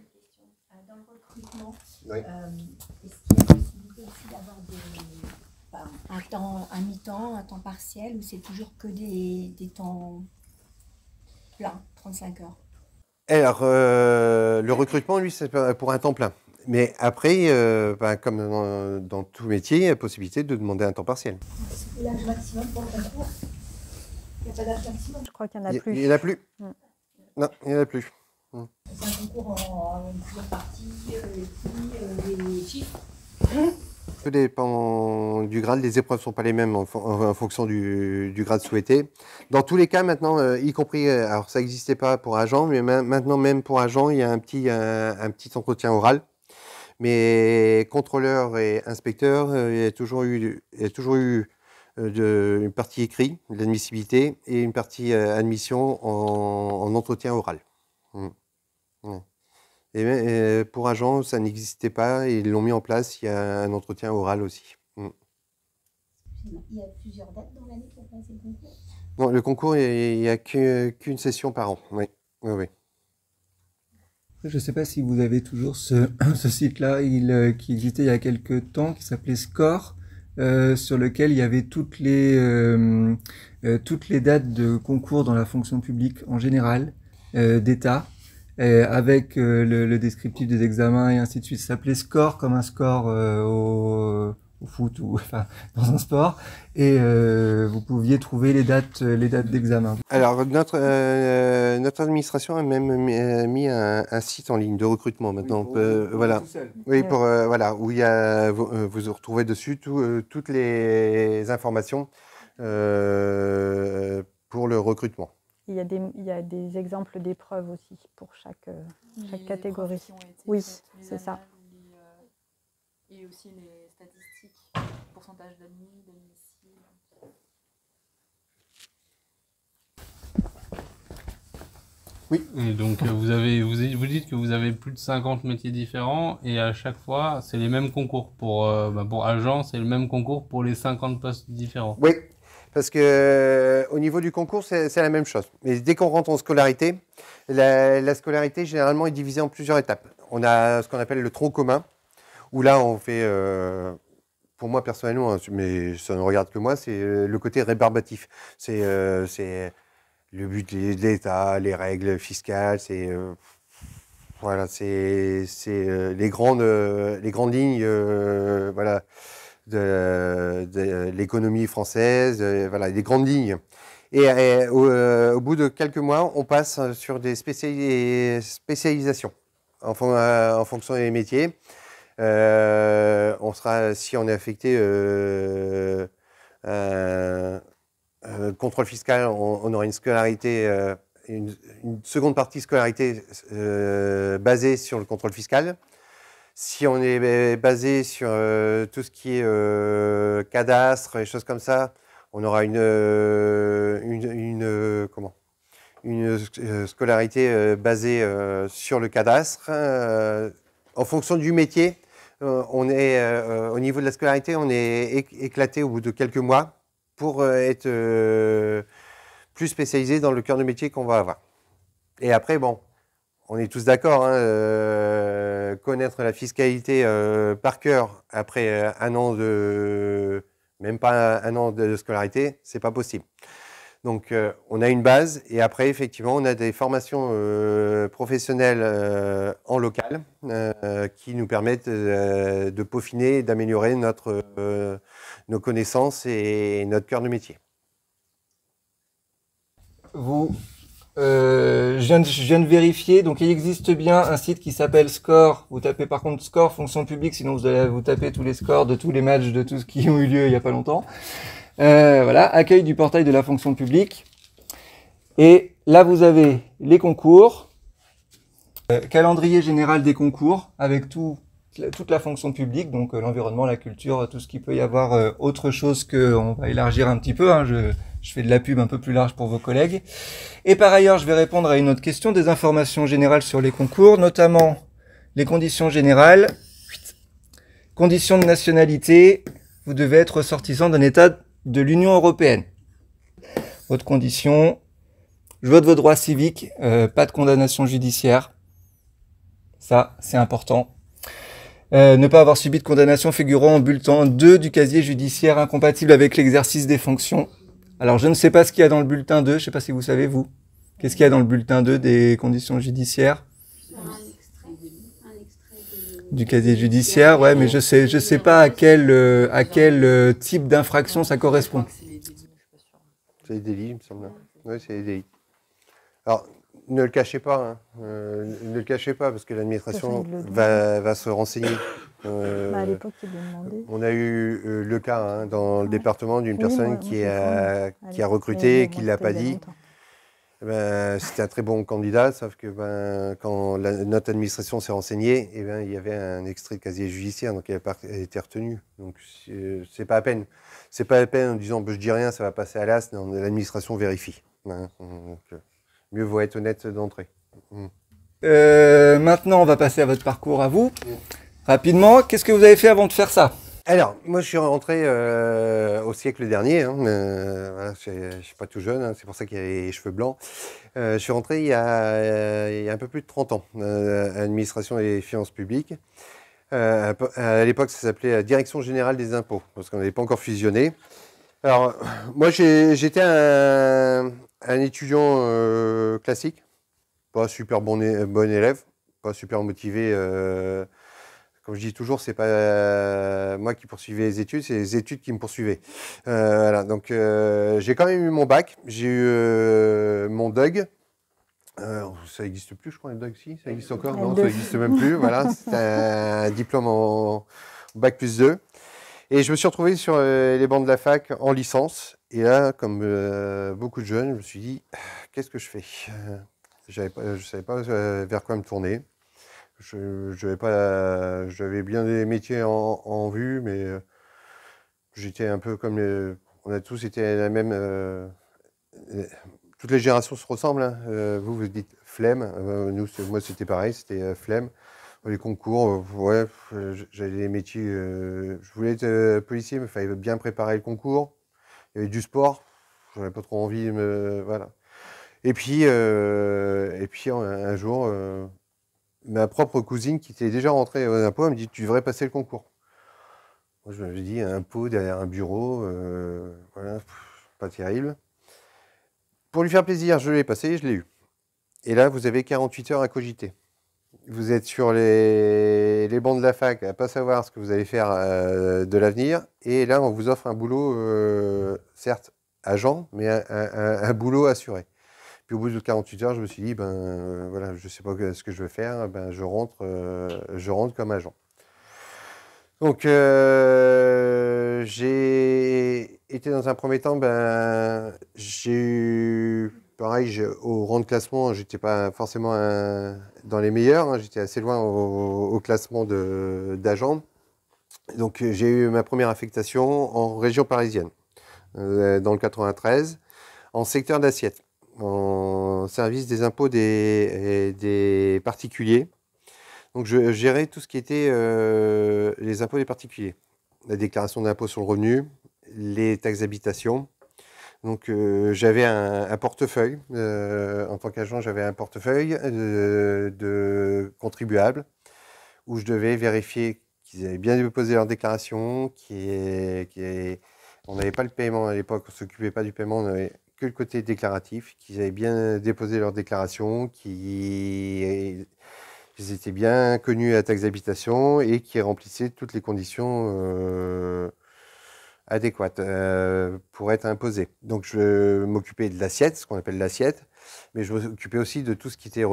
Dans le recrutement, Oui. est-ce qu'il y a possibilité possibilité aussi d'avoir un mi-temps, un temps partiel, ou c'est toujours que des temps pleins, 35 heures? Alors, le recrutement, lui, c'est pour un temps plein. Mais après, comme dans tout métier, il y a la possibilité de demander un temps partiel. C'est l'âge maximum pour le concours? Il n'y a pas d'âge maximum? Je crois qu'il n'y en a plus. Il n'y en a plus. Mm. Non, il n'y en a plus. C'est un concours en plusieurs parties, des chiffres? Tout dépend du grade. Les épreuves ne sont pas les mêmes en fonction du grade souhaité. Dans tous les cas, maintenant, y compris, alors ça n'existait pas pour agent, mais maintenant, même pour agent, il y a un petit entretien oral. Mais contrôleur et inspecteur, il y a toujours eu une partie écrite, de l'admissibilité, et une partie admission en entretien oral. Ouais. Et pour agent, ça n'existait pas, et ils l'ont mis en place, il y a un entretien oral aussi. Il y a plusieurs dates dans l'année pour passer le concours? Non, le concours, il n'y a qu'une session par an. Oui, oui, oui. Je ne sais pas si vous avez toujours ce site-là qui existait il y a quelques temps, qui s'appelait Score, sur lequel il y avait toutes les dates de concours dans la fonction publique en général, d'État, avec le descriptif des examens et ainsi de suite. Ça s'appelait Score comme un score au foot ou enfin dans un sport, et vous pouviez trouver les dates d'examen. Alors notre administration a même mis un site en ligne de recrutement maintenant. Voilà. Oui, pour voilà, où il y a vous retrouvez dessus toutes les informations pour le recrutement. Il y a des exemples d'épreuves aussi pour chaque catégorie. Oui, c'est ça. Et aussi les statistiques, pourcentage d'admis, d'admissibles. Oui. Et donc vous dites que vous avez plus de 50 métiers différents, et à chaque fois c'est les mêmes concours. Pour agent, c'est le même concours pour les 50 postes différents. Oui, parce que au niveau du concours, c'est la même chose. Mais dès qu'on rentre en scolarité, la scolarité généralement est divisée en plusieurs étapes. On a ce qu'on appelle le tronc commun, où là on fait, pour moi personnellement, mais ça ne regarde que moi, c'est le côté rébarbatif. C'est le but de l'État, les règles fiscales, voilà, c'est les grandes lignes, voilà, de l'économie française, voilà, les grandes lignes. Et au bout de quelques mois, on passe sur des spécialisations en fonction des métiers. Si on est affecté contrôle fiscal, on aura une scolarité, une seconde partie scolarité basée sur le contrôle fiscal. Si on est basé sur tout ce qui est cadastre et choses comme ça, on aura une scolarité basée sur le cadastre. En fonction du métier, on est au niveau de la scolarité, on est éclaté au bout de quelques mois pour être plus spécialisé dans le cœur de métier qu'on va avoir. Et après, bon, on est tous d'accord, hein, connaître la fiscalité par cœur après même pas un an de scolarité, c'est pas possible. Donc, on a une base, et après, effectivement, on a des formations professionnelles en local qui nous permettent de peaufiner et d'améliorer nos connaissances et notre cœur de métier. Je viens de vérifier, donc il existe bien un site qui s'appelle Score. Vous tapez par contre Score fonction publique, sinon vous tapez tous les scores de tous les matchs de tout ce qui ont eu lieu il n'y a pas longtemps. Voilà, accueil du portail de la fonction publique. Et là, vous avez les concours, calendrier général des concours avec toute la fonction publique, donc l'environnement, la culture, tout ce qu'il peut y avoir autre chose on va élargir un petit peu. Hein, je fais de la pub un peu plus large pour vos collègues. Et par ailleurs, je vais répondre à une autre question, des informations générales sur les concours, notamment les conditions générales. Conditions de nationalité, vous devez être ressortissant d'un État de l'Union européenne. Votre condition, joueur de vos droits civiques, pas de condamnation judiciaire. Ça, c'est important. Ne pas avoir subi de condamnation figurant en bulletin 2 du casier judiciaire incompatible avec l'exercice des fonctions. Alors, je ne sais pas ce qu'il y a dans le bulletin 2, je ne sais pas si vous savez, vous. Qu'est-ce qu'il y a dans le bulletin 2 des conditions judiciaires? Du casier judiciaire, ouais, mais je sais pas à quel type d'infraction ça correspond. C'est les délits, il me semble. Oui, c'est les délits. Alors, ne le cachez pas, hein. Ne le cachez pas, parce que l'administration va se renseigner. À l'époque, il lui demandait. On a eu le cas hein, dans le département d'une personne qui a recruté et qui ne l'a pas dit. Ben, c'était un très bon candidat, sauf que quand notre administration s'est renseignée, il y avait un extrait de casier judiciaire, donc il n'a pas été retenu. Donc c'est pas à peine. C'est pas à peine en disant je dis rien, ça va passer à l'as. L'administration vérifie. Hein, donc, mieux vaut être honnête d'entrée. Maintenant, on va passer à votre parcours à vous. Rapidement, qu'est-ce que vous avez fait avant de faire ça? Alors, moi, je suis rentré au siècle dernier. Hein, voilà, je ne suis pas tout jeune, hein, c'est pour ça qu'il y a les cheveux blancs. Je suis rentré il y a un peu plus de 30 ans à l'administration des finances publiques. À l'époque, ça s'appelait Direction générale des impôts, parce qu'on n'avait pas encore fusionné. Alors, moi, j'étais un étudiant classique, pas super bon élève, pas super motivé. Comme je dis toujours, c'est pas moi qui poursuivais les études, c'est les études qui me poursuivaient. Voilà, donc j'ai quand même eu mon bac, j'ai eu mon DUG. Ça n'existe plus, je crois, le DUG, si, ça existe encore, non, ça n'existe même plus. Voilà, c'est un diplôme en bac plus 2. Et je me suis retrouvé sur les bancs de la fac en licence. Et là, comme beaucoup de jeunes, je me suis dit, qu'est-ce que je fais? Je ne savais pas vers quoi me tourner. J'avais bien des métiers en vue, mais j'étais un peu comme on a tous été la même. Toutes les générations se ressemblent. Hein. Vous dites flemme. Moi, c'était pareil, c'était flemme. Les concours, ouais, j'avais des métiers. Je voulais être policier, mais il fallait bien préparer le concours. Il y avait du sport. J'avais pas trop envie, voilà. Et puis un jour. Ma propre cousine qui était déjà rentrée aux impôts, elle me dit tu devrais passer le concours. Moi, je me dis un impôt derrière un bureau, voilà, pas terrible. Pour lui faire plaisir, je l'ai passé et je l'ai eu. Et là, vous avez 48 heures à cogiter. Vous êtes sur les bancs de la fac à ne pas savoir ce que vous allez faire de l'avenir. Et là, on vous offre un boulot, certes agent, mais un boulot assuré. Puis au bout de 48 heures, je me suis dit, voilà, je ne sais pas ce que je veux faire, je rentre comme agent. Donc j'ai été dans un premier temps, j'ai eu, pareil, au rang de classement, j'étais pas forcément dans les meilleurs, hein, j'étais assez loin au classement d'agent. Donc j'ai eu ma première affectation en région parisienne, dans le 93, en secteur d'assiette, en service des impôts des particuliers. Donc je gérais tout ce qui était les impôts des particuliers, la déclaration d'impôt sur le revenu, les taxes d'habitation. Donc j'avais un portefeuille, en tant qu'agent j'avais un portefeuille de contribuables où je devais vérifier qu'ils avaient bien déposé leur déclaration, on n'avait pas le paiement à l'époque, on ne s'occupait pas du paiement, on n'avait que le côté déclaratif, qu'ils avaient bien déposé leur déclaration, qu'ils étaient bien connus à la taxe d'habitation et qui remplissaient toutes les conditions adéquates pour être imposés. Donc je m'occupais de l'assiette, ce qu'on appelle l'assiette, mais je m'occupais aussi de tout ce qui était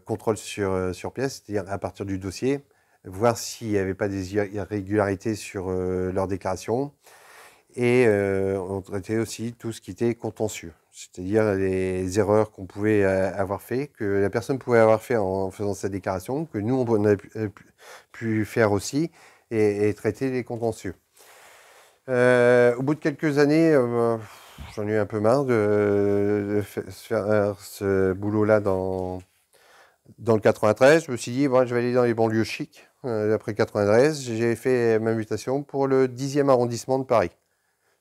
contrôle sur pièce, c'est-à-dire à partir du dossier, voir s'il n'y avait pas des irrégularités sur leur déclaration. Et on traitait aussi tout ce qui était contentieux, c'est-à-dire les erreurs qu'on pouvait avoir fait, que la personne pouvait avoir fait en faisant sa déclaration, que nous, on a pu faire aussi, et traiter les contentieux. Au bout de quelques années, j'en ai eu un peu marre de faire ce boulot-là dans le 93. Je me suis dit, bon, je vais aller dans les banlieues chics. Après 93, j'ai fait ma mutation pour le 10e arrondissement de Paris.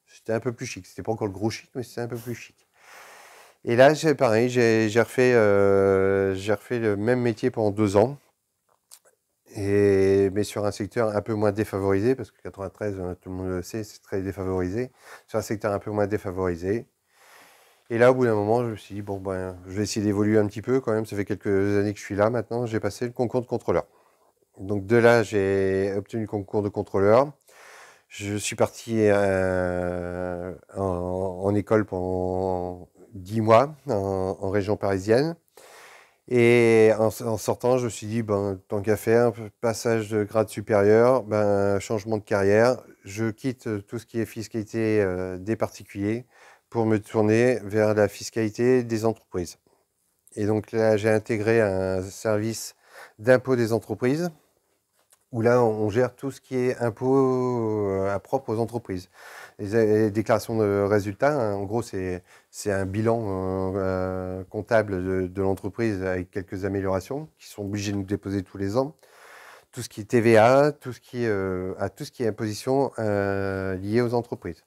C'était un peu plus chic. C'était pas encore le gros chic, mais c'était un peu plus chic. Et là, c'est pareil, j'ai refait le même métier pendant 2 ans. mais sur un secteur un peu moins défavorisé, parce que 93, tout le monde le sait, c'est très défavorisé, sur un secteur un peu moins défavorisé. Et là, au bout d'un moment, je me suis dit, bon, ben, je vais essayer d'évoluer un petit peu quand même, ça fait quelques années que je suis là maintenant, j'ai passé le concours de contrôleur. Donc de là, j'ai obtenu le concours de contrôleur. Je suis parti en école pendant 10 mois en région parisienne. Et en sortant, je me suis dit, ben, tant qu'à faire, passage de grade supérieur, ben, changement de carrière. Je quitte tout ce qui est fiscalité des particuliers pour me tourner vers la fiscalité des entreprises. Et donc là, j'ai intégré un service d'impôt des entreprises où là, on gère tout ce qui est impôt propre aux entreprises. Les déclarations de résultats, hein, en gros, c'est un bilan comptable de l'entreprise avec quelques améliorations qui sont obligés de nous déposer tous les ans. Tout ce qui est TVA, tout ce qui est imposition liée aux entreprises.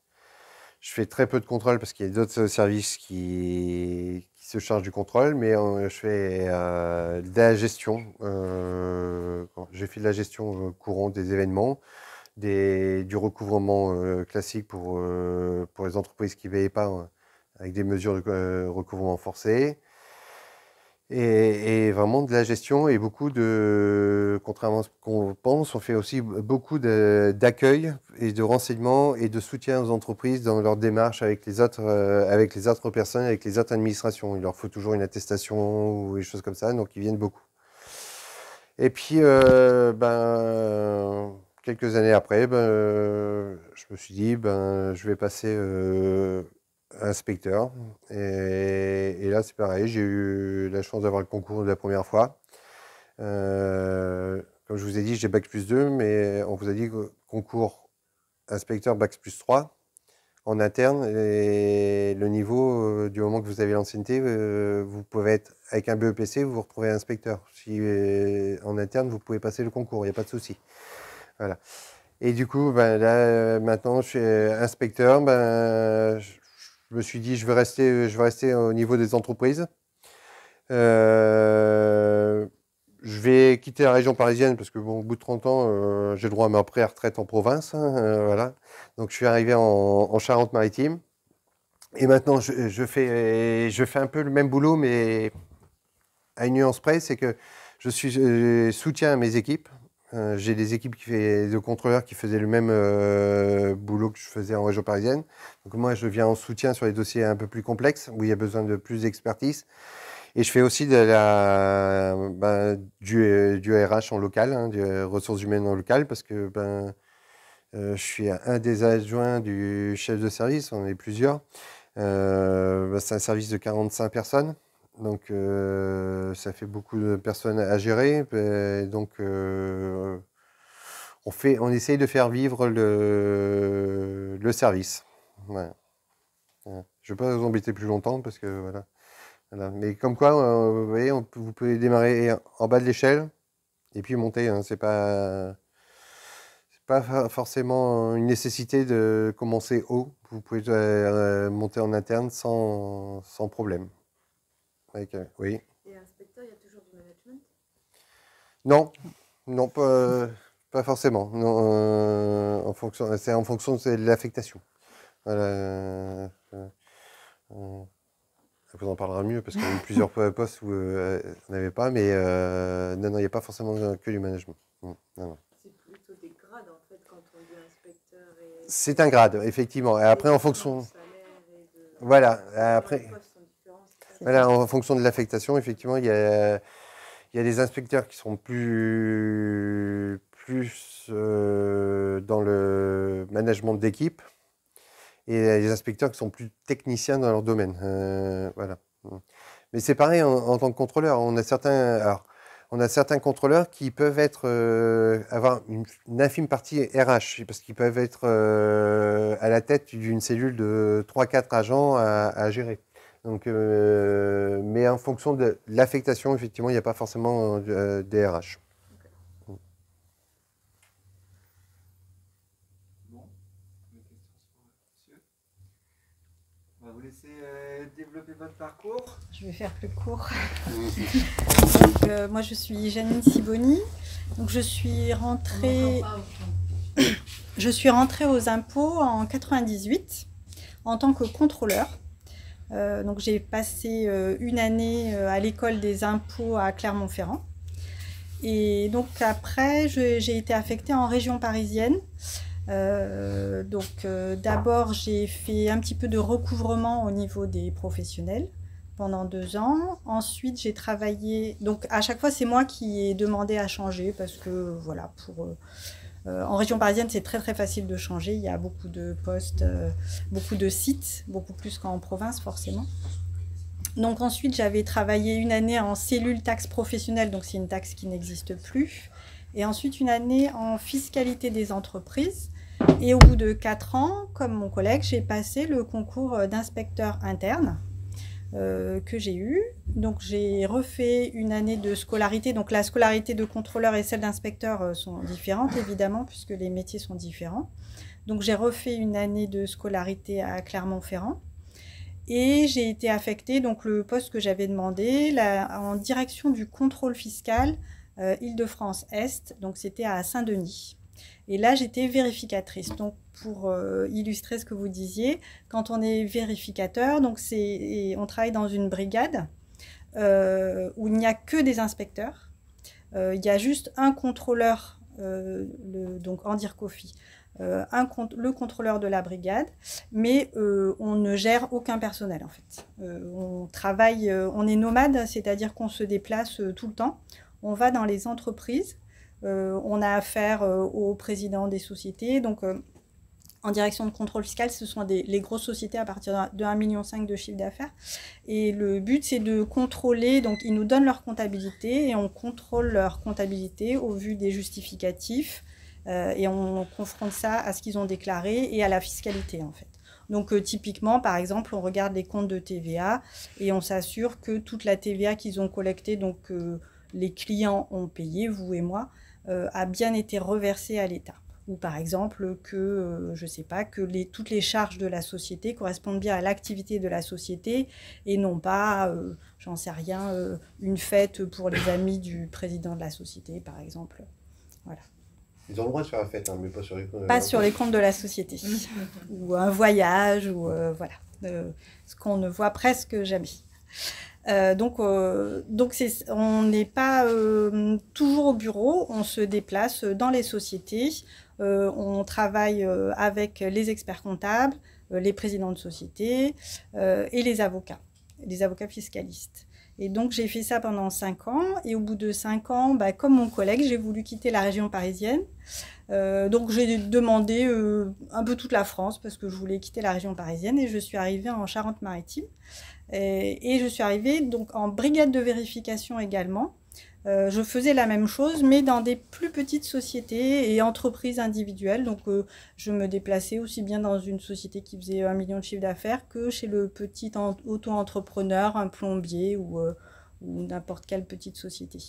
Je fais très peu de contrôle parce qu'il y a d'autres services qui se chargent du contrôle, mais je fais de la gestion. J'ai fait de la gestion courante des événements, du recouvrement classique pour les entreprises qui ne payaient pas avec des mesures de recouvrement forcé. Et vraiment de la gestion et beaucoup contrairement à ce qu'on pense, on fait aussi beaucoup d'accueil et de renseignement et de soutien aux entreprises dans leur démarche avec les autres personnes, avec les autres administrations. Il leur faut toujours une attestation ou des choses comme ça, donc ils viennent beaucoup. Et puis, quelques années après, je me suis dit, je vais passer inspecteur. Et là, c'est pareil, j'ai eu la chance d'avoir le concours de la première fois. Comme je vous ai dit, j'ai Bac+2, mais on vous a dit que concours inspecteur Bac+3 en interne. Et le niveau, du moment que vous avez l'ancienneté, vous pouvez être avec un BEPC, vous vous retrouvez inspecteur. Si en interne, vous pouvez passer le concours, il n'y a pas de souci. Voilà. Et du coup, là, maintenant, je suis inspecteur. Je me suis dit, je vais rester au niveau des entreprises. Je vais quitter la région parisienne parce que, bon, au bout de 30 ans, j'ai le droit à ma pré-retraite en province. Voilà. Donc, je suis arrivé en Charente-Maritime. Et maintenant, je fais un peu le même boulot, mais à une nuance près, c'est que je soutiens à mes équipes. J'ai des équipes de contrôleurs qui faisaient le même boulot que je faisais en région parisienne. Donc moi, je viens en soutien sur les dossiers un peu plus complexes, où il y a besoin de plus d'expertise. Et je fais aussi du RH en local, hein, des ressources humaines en local, parce que je suis un des adjoints du chef de service, on est plusieurs. C'est un service de 45 personnes. Donc, ça fait beaucoup de personnes à gérer. Donc, on essaye de faire vivre le service. Voilà. Voilà. Je ne vais pas vous embêter plus longtemps parce que voilà. Voilà. Mais comme quoi, vous voyez, vous pouvez démarrer en bas de l'échelle et puis monter. Hein. C'est pas forcément une nécessité de commencer haut. Vous pouvez monter en interne sans problème. Oui. Et inspecteur, il y a toujours du management? Non, pas forcément. Non, c'est en fonction de l'affectation. Voilà. Ça vous en parlera mieux parce qu'il y a eu plusieurs postes où on n'avait pas, mais non, il n'y a pas forcément que du management. Non. C'est plutôt des grades en fait quand on dit inspecteur. C'est un grade, effectivement. Et après, en fonction. Voilà. Après. Voilà, en fonction de l'affectation, effectivement, il y a des inspecteurs qui seront plus dans le management d'équipe et des inspecteurs qui sont plus techniciens dans leur domaine. Voilà. Mais c'est pareil en tant que contrôleur. On a certains contrôleurs qui peuvent avoir une infime partie RH parce qu'ils peuvent être à la tête d'une cellule de 3-4 agents à gérer. Donc, mais en fonction de l'affectation, effectivement, il n'y a pas forcément des RH. Bon, une question sur monsieur. On va vous laisser développer. développer votre parcours. Je vais faire plus court. Donc, moi, je suis Janine Siboni. Donc, je suis rentrée aux impôts en 98 en tant que contrôleur. Donc, j'ai passé une année à l'école des impôts à Clermont-Ferrand. Et donc, après, j'ai été affectée en région parisienne. D'abord, j'ai fait un petit peu de recouvrement au niveau des professionnels pendant 2 ans. Ensuite, j'ai travaillé. Donc, à chaque fois, c'est moi qui ai demandé à changer parce que, voilà, en région parisienne, c'est très très facile de changer. Il y a beaucoup de postes, beaucoup de sites, beaucoup plus qu'en province, forcément. Donc, ensuite, j'avais travaillé une année en cellule taxe professionnelle, donc c'est une taxe qui n'existe plus. Et ensuite, une année en fiscalité des entreprises. Et au bout de 4 ans, comme mon collègue, j'ai passé le concours d'inspecteur interne que j'ai eu. Donc j'ai refait une année de scolarité. Donc la scolarité de contrôleur et celle d'inspecteur sont différentes, évidemment, puisque les métiers sont différents. Donc j'ai refait une année de scolarité à Clermont-Ferrand. Et j'ai été affectée, donc le poste que j'avais demandé, en direction du contrôle fiscal Île-de-France-Est. Donc c'était à Saint-Denis. Et là, j'étais vérificatrice. Donc, pour illustrer ce que vous disiez, quand on est vérificateur, donc on travaille dans une brigade où il n'y a que des inspecteurs. Il y a juste un contrôleur, donc en DIRCOFI, le contrôleur de la brigade, mais on ne gère aucun personnel en fait. On travaille, on est nomade, c'est-à-dire qu'on se déplace tout le temps. On va dans les entreprises. On a affaire aux présidents des sociétés. Donc, en direction de contrôle fiscal, ce sont les grosses sociétés à partir de 1,5 million de chiffre d'affaires. Et le but, c'est de contrôler. Donc, ils nous donnent leur comptabilité et on contrôle leur comptabilité au vu des justificatifs. Et on confronte ça à ce qu'ils ont déclaré et à la fiscalité, en fait. Donc, typiquement, par exemple, on regarde les comptes de TVA et on s'assure que toute la TVA qu'ils ont collectée, donc les clients ont payé, vous et moi, a bien été reversé à l'État. Ou par exemple que, je ne sais pas, que toutes les charges de la société correspondent bien à l'activité de la société et non pas, j'en sais rien, une fête pour les amis du président de la société, par exemple. Voilà. Ils ont le droit de faire la fête, hein, mais pas sur les comptes. Pas sur les comptes de la société. Ou un voyage, ou voilà. Ce qu'on ne voit presque jamais. Donc on n'est pas toujours au bureau, on se déplace dans les sociétés, on travaille avec les experts comptables, les présidents de sociétés et les avocats fiscalistes. Et donc j'ai fait ça pendant 5 ans et au bout de 5 ans, comme mon collègue, j'ai voulu quitter la région parisienne. Donc j'ai demandé un peu toute la France parce que je voulais quitter la région parisienne et je suis arrivée en Charente-Maritime. Et je suis arrivée donc en brigade de vérification également. Je faisais la même chose, mais dans des plus petites sociétés et entreprises individuelles. Donc, je me déplaçais aussi bien dans une société qui faisait 1 million de chiffre d'affaires que chez le petit auto-entrepreneur, un plombier ou n'importe quelle petite société.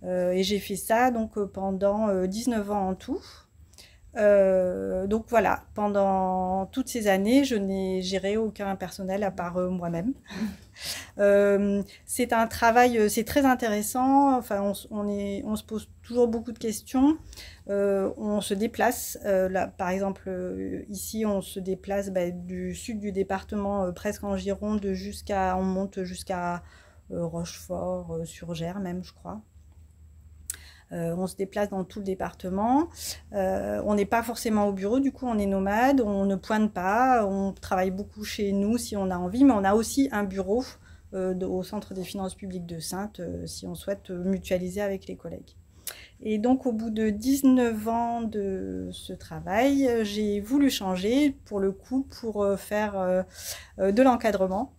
Et j'ai fait ça donc, pendant 19 ans en tout. Donc voilà, pendant toutes ces années, je n'ai géré aucun personnel à part moi-même. C'est un travail, c'est très intéressant. Enfin, on se pose toujours beaucoup de questions. On se déplace. Là, par exemple, ici, on se déplace du sud du département, presque en Gironde, on monte jusqu'à Rochefort, sur Gers même, je crois. On se déplace dans tout le département. On n'est pas forcément au bureau, du coup on est nomade, on ne pointe pas, on travaille beaucoup chez nous si on a envie, mais on a aussi un bureau au Centre des finances publiques de Saintes si on souhaite mutualiser avec les collègues. Et donc au bout de 19 ans de ce travail, j'ai voulu changer pour le coup pour faire de l'encadrement.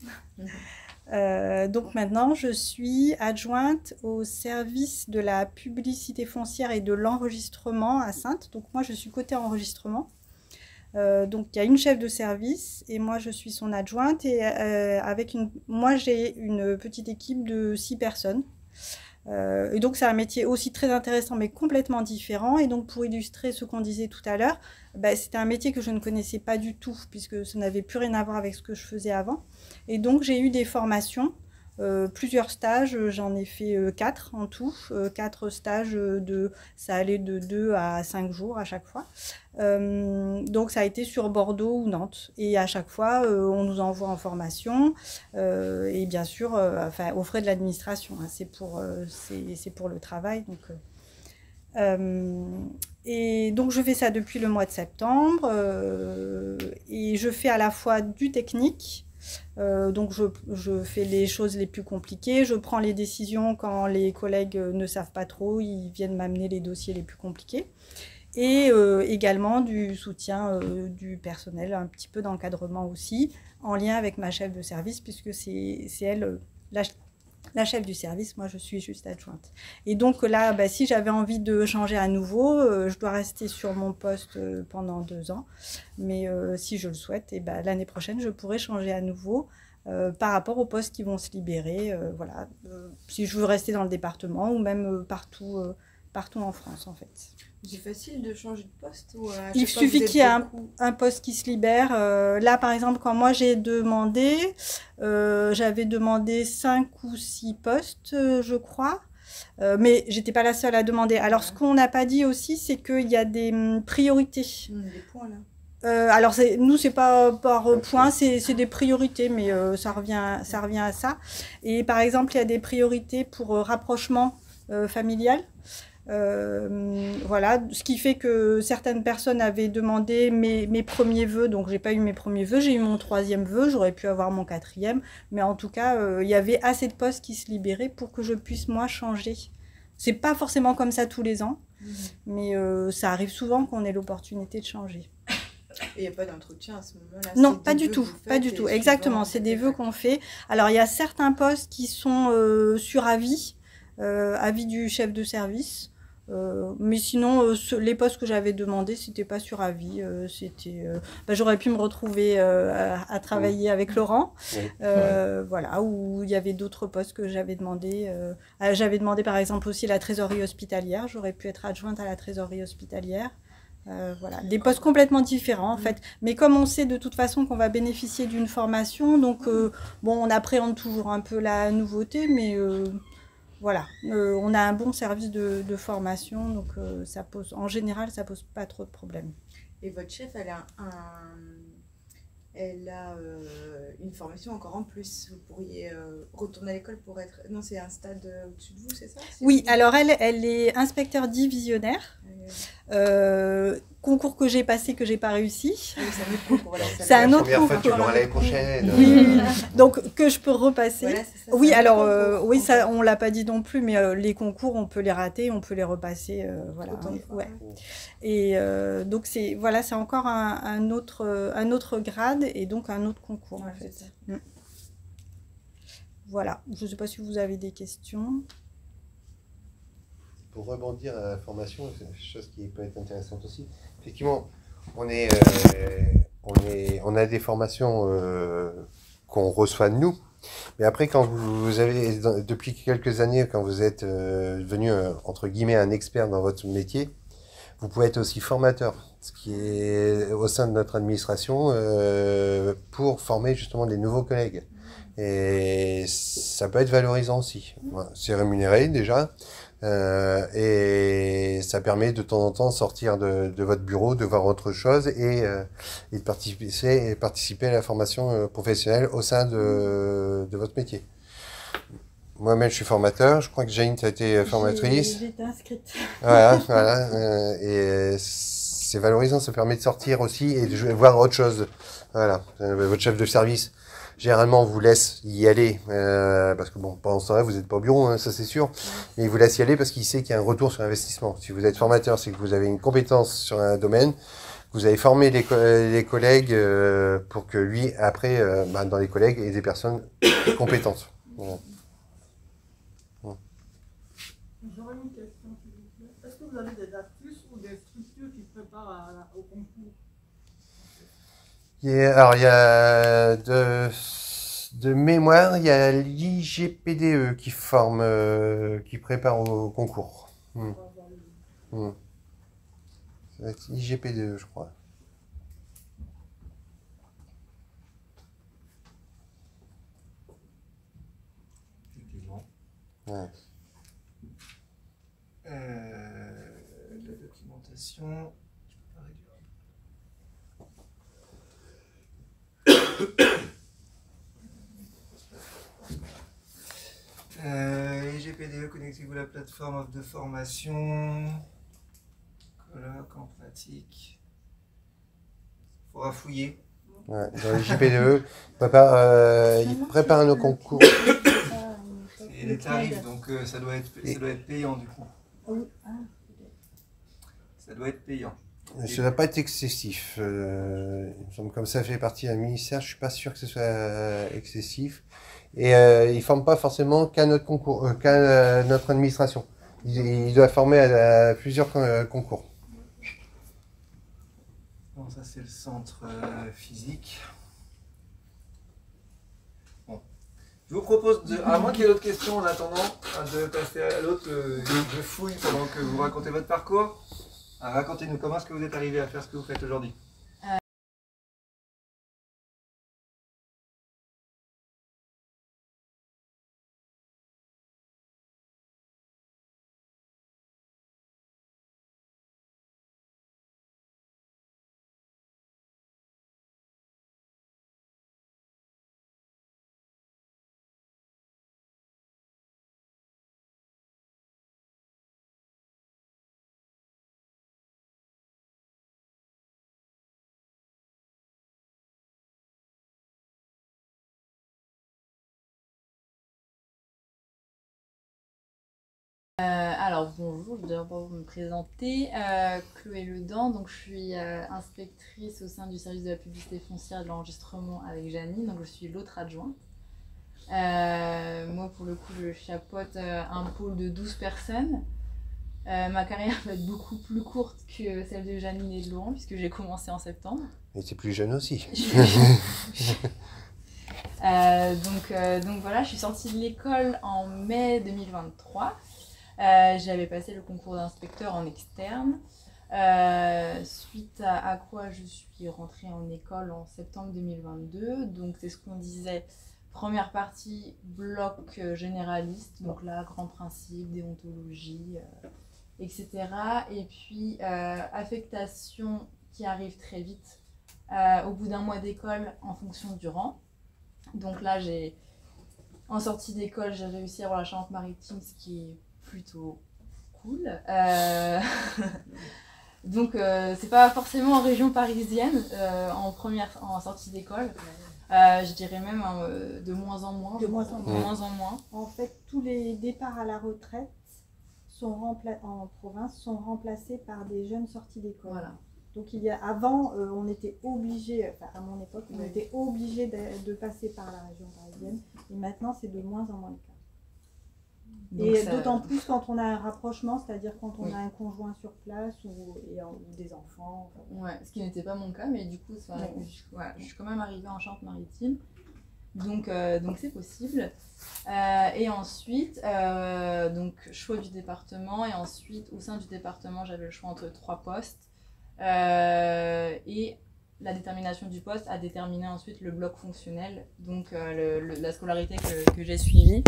Donc maintenant, je suis adjointe au service de la publicité foncière et de l'enregistrement à Saintes. Donc moi, je suis côté enregistrement. Donc il y a une chef de service et moi, je suis son adjointe. Et moi, j'ai une petite équipe de 6 personnes. Et donc, c'est un métier aussi très intéressant, mais complètement différent. Et donc, pour illustrer ce qu'on disait tout à l'heure, c'était un métier que je ne connaissais pas du tout, puisque ça n'avait plus rien à voir avec ce que je faisais avant. Et donc, j'ai eu des formations, plusieurs stages, j'en ai fait 4 en tout, 4 stages, ça allait de 2 à 5 jours à chaque fois. Donc ça a été sur Bordeaux ou Nantes, et à chaque fois on nous envoie en formation, et bien sûr enfin, aux frais de l'administration, hein, c'est pour le travail. Donc, et donc je fais ça depuis le mois de septembre, et je fais à la fois du technique. Donc je fais les choses les plus compliquées, je prends les décisions quand les collègues ne savent pas trop, ils viennent m'amener les dossiers les plus compliqués, et également du soutien du personnel, un petit peu d'encadrement aussi, en lien avec ma chef de service, puisque c'est elle la chef du service, moi je suis juste adjointe. Et donc là, si j'avais envie de changer à nouveau, je dois rester sur mon poste pendant 2 ans. Mais si je le souhaite, l'année prochaine, je pourrais changer à nouveau par rapport aux postes qui vont se libérer. Voilà, si je veux rester dans le département ou même partout en France en fait. C'est facile de changer de poste ou il suffit qu'il y ait un poste qui se libère. Là, par exemple, quand moi j'ai demandé, j'avais demandé 5 ou 6 postes, je crois. Mais j'étais pas la seule à demander. Alors, ce qu'on n'a pas dit aussi, c'est qu'il y a des priorités. Des points là. Alors, nous, c'est pas par points, c'est des priorités, mais ça revient à ça. Et par exemple, il y a des priorités pour rapprochement familial. Voilà, ce qui fait que certaines personnes avaient demandé mes premiers vœux, donc j'ai pas eu mes premiers vœux, j'ai eu mon 3e vœu, j'aurais pu avoir mon 4e, mais en tout cas, il y avait assez de postes qui se libéraient pour que je puisse moi changer. C'est pas forcément comme ça tous les ans, mais ça arrive souvent qu'on ait l'opportunité de changer. Et il n'y a pas d'entretien à ce moment-là? Non, pas du tout, pas du tout, exactement, c'est des vœux qu'on fait. Alors, il y a certains postes qui sont sur avis, avis du chef de service. Mais sinon, les postes que j'avais demandés, c'était pas sur avis. J'aurais pu me retrouver à travailler avec Laurent, voilà, où il y avait d'autres postes que j'avais demandé. J'avais demandé par exemple aussi la trésorerie hospitalière. J'aurais pu être adjointe à la trésorerie hospitalière. Voilà, des postes complètement différents en fait. Mais comme on sait de toute façon qu'on va bénéficier d'une formation, donc on appréhende toujours un peu la nouveauté, mais voilà, on a un bon service de formation, donc en général, ça pose pas trop de problèmes. Et votre chef, elle a une formation encore en plus. Vous pourriez retourner à l'école pour être... Non, c'est un stade au-dessus de vous, c'est ça? Oui, alors elle est inspecteur divisionnaire. Concours que j'ai passé, que j'ai pas réussi. C'est un autre concours. Tu l'auras l'année prochaine. Oui. Donc que je peux repasser. Voilà, ça, oui, alors oui, ça on l'a pas dit non plus, mais les concours on peut les rater, on peut les repasser, voilà. Ouais. Et donc c'est encore un autre grade et donc un autre concours en fait. Voilà. Je sais pas si vous avez des questions. Pour rebondir à la formation, c'est une chose qui peut être intéressante aussi. Effectivement, on a des formations qu'on reçoit de nous, mais après, quand vous avez, depuis quelques années, quand vous êtes devenu, entre guillemets, un expert dans votre métier, vous pouvez être aussi formateur, ce qui est au sein de notre administration, pour former justement des nouveaux collègues. Et ça peut être valorisant aussi. C'est rémunéré déjà. Et ça permet de temps en temps de sortir de votre bureau, de voir autre chose et de participer à la formation professionnelle au sein de votre métier. Moi-même, je suis formateur. Je crois que Jane, tu as été formatrice. J'ai été inscrite. Voilà. Et c'est valorisant, ça permet de sortir aussi et de voir autre chose. Voilà. Votre chef de service, généralement, on vous laisse y aller, parce que pendant ce temps-là, vous n'êtes pas au bureau, hein, ça c'est sûr, mais il vous laisse y aller parce qu'il sait qu'il y a un retour sur investissement. Si vous êtes formateur, c'est que vous avez une compétence sur un domaine, vous avez formé les collègues pour que lui, après, dans les collègues, ait des personnes compétentes. Voilà. J'aurais une question, s'il vous plaît. Est-ce que vous avez des astuces ou des structures qui préparent au concours? Alors, il y a De mémoire, il y a l'IGPDE qui forme, qui prépare au concours. Ça va être IGPDE, je crois. Effectivement. Ouais. La documentation. Je peux pas réduire. IGPDE, connectez-vous à la plateforme de formation. Colloque en pratique. Faudra fouiller. Ouais, dans l'IGPDE, il prépare nos concours. Et les tarifs, donc ça doit être payant du coup. Ça doit être payant. Ça ne doit pas être excessif. Il me semble comme ça fait partie d'un ministère, je suis pas sûr que ce soit excessif. Et il ne forme pas forcément qu'à notre concours, qu'à notre administration. Il doit former à plusieurs concours. Bon, ça c'est le centre physique. Bon. Je vous propose, à moins qu'il y ait d'autres questions en attendant, de passer à l'autre. Je fouille pendant que vous racontez votre parcours. Racontez-nous comment est-ce que vous êtes arrivé à faire ce que vous faites aujourd'hui. Alors bonjour, je vais d'abord me présenter. Chloé Ledan, donc je suis inspectrice au sein du service de la publicité foncière et de l'enregistrement avec Janine, donc je suis l'autre adjointe. Moi pour le coup je chapeaute un pôle de 12 personnes. Ma carrière va être beaucoup plus courte que celle de Janine et de Laurent puisque j'ai commencé en septembre. Et tu es plus jeune aussi. Donc voilà, je suis sortie de l'école en mai 2023. J'avais passé le concours d'inspecteur en externe, suite à quoi je suis rentrée en école en septembre 2022. Donc c'est ce qu'on disait, première partie bloc généraliste, donc là grand principe, déontologie, etc. Et puis affectation qui arrive très vite au bout d'un mois d'école en fonction du rang. Donc là en sortie d'école j'ai réussi à avoir la Charente-Maritime, ce qui est plutôt cool. Donc c'est pas forcément en région parisienne en sortie d'école. Je dirais même de moins en moins. De moins en moins. De moins en moins. En fait, tous les départs à la retraite en province sont remplacés par des jeunes sorties d'école. Voilà. Donc avant, on était obligé, enfin à mon époque, on était obligé de passer par la région parisienne. Et maintenant, c'est de moins en moins le cas. Et d'autant plus quand on a un rapprochement, c'est-à-dire quand on a un conjoint sur place ou des enfants. Ouais, ce qui n'était pas mon cas, mais du coup, je suis quand même arrivée en Charente-Maritime. Donc c'est possible. Et ensuite, donc choix du département. Et ensuite, au sein du département, j'avais le choix entre 3 postes. Et la détermination du poste a déterminé ensuite le bloc fonctionnel, donc la scolarité que j'ai suivie.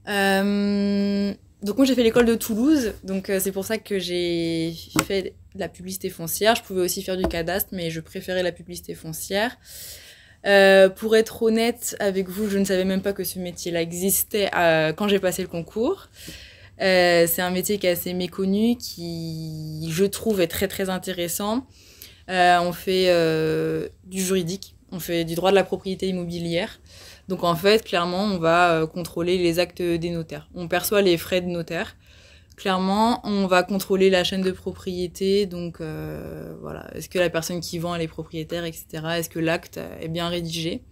Donc moi j'ai fait l'école de Toulouse, donc c'est pour ça que j'ai fait de la publicité foncière. Je pouvais aussi faire du cadastre, mais je préférais la publicité foncière. Pour être honnête avec vous, je ne savais même pas que ce métier-là existait quand j'ai passé le concours. C'est un métier qui est assez méconnu, qui je trouve est très très intéressant. On fait du juridique, on fait du droit de la propriété immobilière. Donc en fait, clairement, on va contrôler les actes des notaires. On perçoit les frais de notaire. Clairement, on va contrôler la chaîne de propriété. Donc voilà, est-ce que la personne qui vend elle est propriétaire, etc. Est-ce que l'acte est bien rédigé?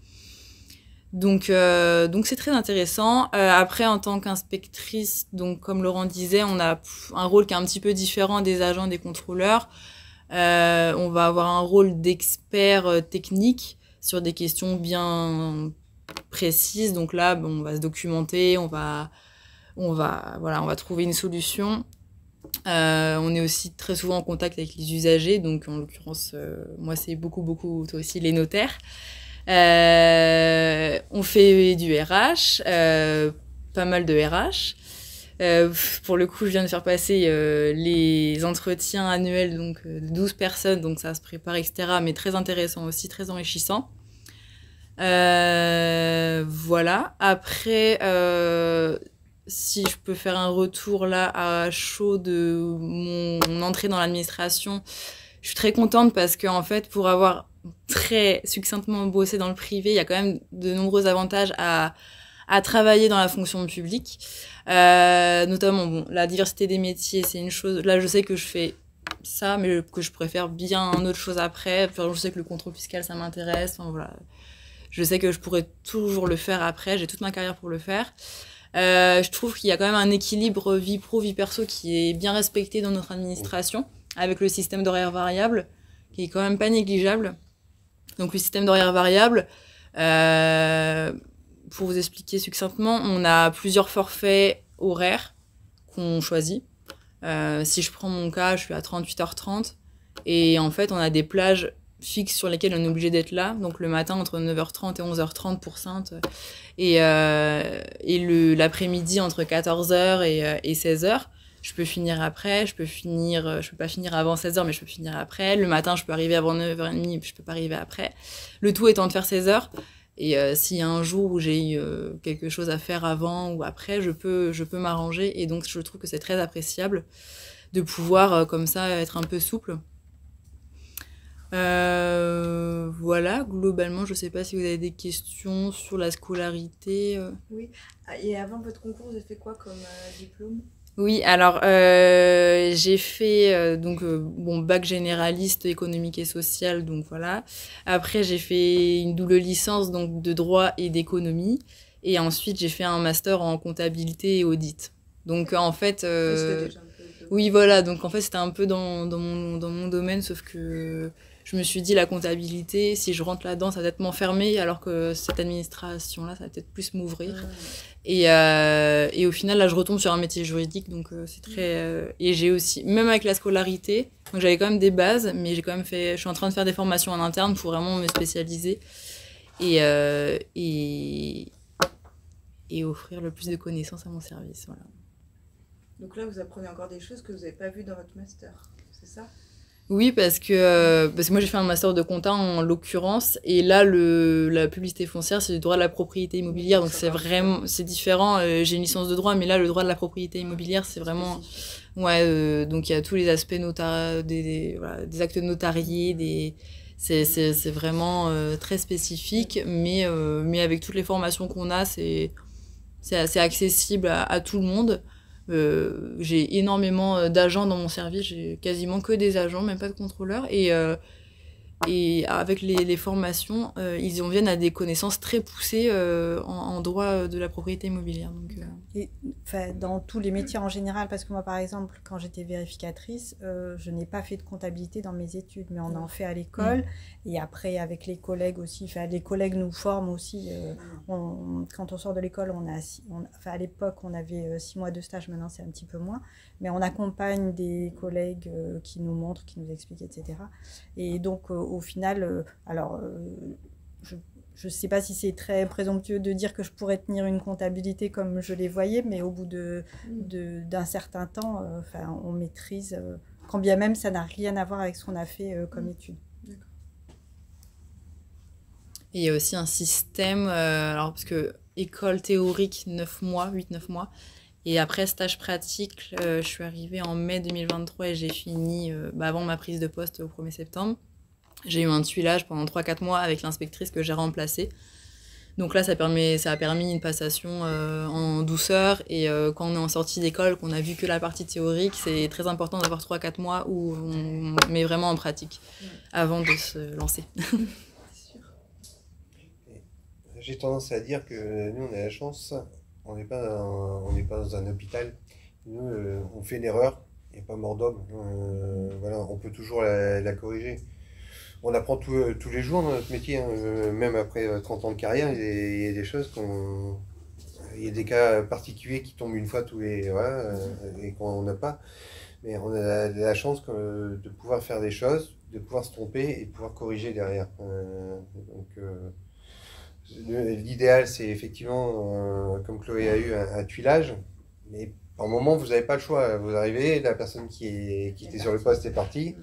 Donc c'est très intéressant. Après, en tant qu'inspectrice, donc comme Laurent disait, on a un rôle qui est un petit peu différent des agents, des contrôleurs. On va avoir un rôle d'expert technique. sur des questions bien précises. Donc là, bon, on va se documenter, on va trouver une solution. On est aussi très souvent en contact avec les usagers, donc en l'occurrence, moi c'est beaucoup, toi aussi, les notaires. On fait du RH, pas mal de RH. Pour le coup, je viens de faire passer les entretiens annuels, donc de 12 personnes, donc ça se prépare, etc. Mais très intéressant aussi, très enrichissant. Voilà. Après, si je peux faire un retour là à chaud de mon entrée dans l'administration, je suis très contente parce que en fait, pour avoir très succinctement bossé dans le privé, il y a quand même de nombreux avantages à travailler dans la fonction publique. Notamment, bon, la diversité des métiers, c'est une chose. Là, je sais que je fais ça, mais que je préfère bien autre chose après. Enfin, je sais que le contrôle fiscal, ça m'intéresse. Enfin, voilà. Je sais que je pourrais toujours le faire après. J'ai toute ma carrière pour le faire. Je trouve qu'il y a quand même un équilibre vie pro, vie perso qui est bien respecté dans notre administration, avec le système d'horaire variable, qui est quand même pas négligeable. Donc, le système d'horaire variable, pour vous expliquer succinctement, on a plusieurs forfaits horaires qu'on choisit. Si je prends mon cas, je suis à 38h30. Et en fait, on a des plages fixes sur lesquelles on est obligé d'être là. Donc le matin, entre 9h30 et 11h30 pour Sainte. Et l'après-midi, entre 14h et 16h. Je peux finir après, je peux pas finir avant 16h, mais je peux finir après. Le matin, je peux arriver avant 9h30, je peux pas arriver après. Le tout étant de faire 16h. Et s'il y a un jour où j'ai eu quelque chose à faire avant ou après, je peux m'arranger. Et donc, je trouve que c'est très appréciable de pouvoir, comme ça, être un peu souple. Voilà, globalement, je sais pas si vous avez des questions sur la scolarité. Oui, et avant votre concours, vous avez fait quoi comme diplôme ? Oui, alors j'ai fait bac généraliste économique et social, donc voilà. Après j'ai fait une double licence donc de droit et d'économie, et ensuite j'ai fait un master en comptabilité et audit. Donc en fait, oui voilà, donc en fait c'était un peu dans mon domaine, sauf que je me suis dit la comptabilité, si je rentre là-dedans, ça va peut-être m'enfermer, alors que cette administration-là, ça va peut-être plus m'ouvrir. Et au final, là, je retombe sur un métier juridique, donc c'est très... et j'ai aussi, même avec la scolarité, donc j'avais quand même des bases, mais j'ai quand même je suis en train de faire des formations en interne pour vraiment me spécialiser et offrir le plus de connaissances à mon service, voilà. Donc là, vous apprenez encore des choses que vous n'avez pas vues dans votre master, c'est ça ? Oui, parce que moi j'ai fait un master de compta en l'occurrence, et là la publicité foncière c'est du droit de la propriété immobilière, donc c'est différent. J'ai une licence de droit, mais là le droit de la propriété immobilière c'est vraiment donc il y a tous les aspects des actes notariés, c'est vraiment très spécifique, mais avec toutes les formations qu'on a, c'est assez accessible à tout le monde. J'ai énormément d'agents dans mon service, j'ai quasiment que des agents, même pas de contrôleurs, et avec les formations, ils en viennent à des connaissances très poussées en droit de la propriété immobilière. Donc, Et dans tous les métiers en général, parce que moi par exemple, quand j'étais vérificatrice, je n'ai pas fait de comptabilité dans mes études, mais on en fait à l'école, et après avec les collègues aussi, les collègues nous forment aussi. Quand on sort de l'école, à l'époque on avait 6 mois de stage, maintenant c'est un petit peu moins, mais on accompagne des collègues qui nous montrent, qui nous expliquent, etc. Et donc au final, je ne sais pas si c'est très présomptueux de dire que je pourrais tenir une comptabilité comme je les voyais, mais au bout d'un certain temps, on maîtrise, quand bien même ça n'a rien à voir avec ce qu'on a fait comme étude. Et il y a aussi un système, parce que école théorique 8-9 mois, et après stage pratique, je suis arrivée en mai 2023 et j'ai fini avant ma prise de poste au 1er septembre. J'ai eu un tuilage pendant 3-4 mois avec l'inspectrice que j'ai remplacée. Donc là, ça a permis une passation en douceur. Et quand on est en sortie d'école, qu'on a vu que la partie théorique, c'est très important d'avoir 3-4 mois où on met vraiment en pratique avant de se lancer. J'ai tendance à dire que nous, on a la chance, on n'est pas dans un hôpital. Nous, on fait une erreur, il n'y a pas mort d'homme. On peut toujours la corriger. On apprend tous les jours dans notre métier, hein. Même après 30 ans de carrière, il y a des choses il y a des cas particuliers qui tombent une fois tous les... Voilà, et qu'on n'a pas. Mais on a la chance de pouvoir faire des choses, de pouvoir se tromper et de pouvoir corriger derrière. L'idéal, c'est effectivement, comme Chloé a eu, un tuilage. Mais par moment, vous n'avez pas le choix. Vous arrivez, la personne qui était sur le poste est partie.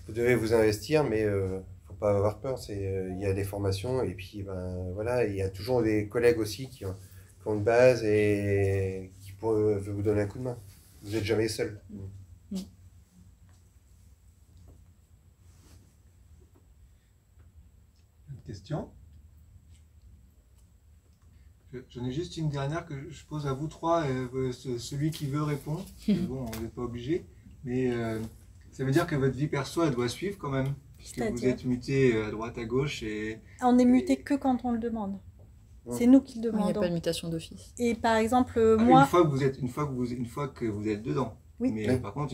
Vous devez vous investir, mais il ne faut pas avoir peur. Il y a des formations et puis voilà, il y a toujours des collègues aussi qui ont une base et qui peuvent vous donner un coup de main. Vous n'êtes jamais seul. Une question? J'en ai juste une dernière que je pose à vous trois. Celui qui veut répond. Bon, on n'est pas obligé. Mais ça veut dire que votre vie perso, elle doit suivre quand même. Puisque vous êtes muté à droite, à gauche. On est muté que quand on le demande. C'est nous qui le demandons. Il n'y a pas de mutation d'office. Et par exemple, moi... Une fois que vous êtes dedans. Oui. Mais par contre,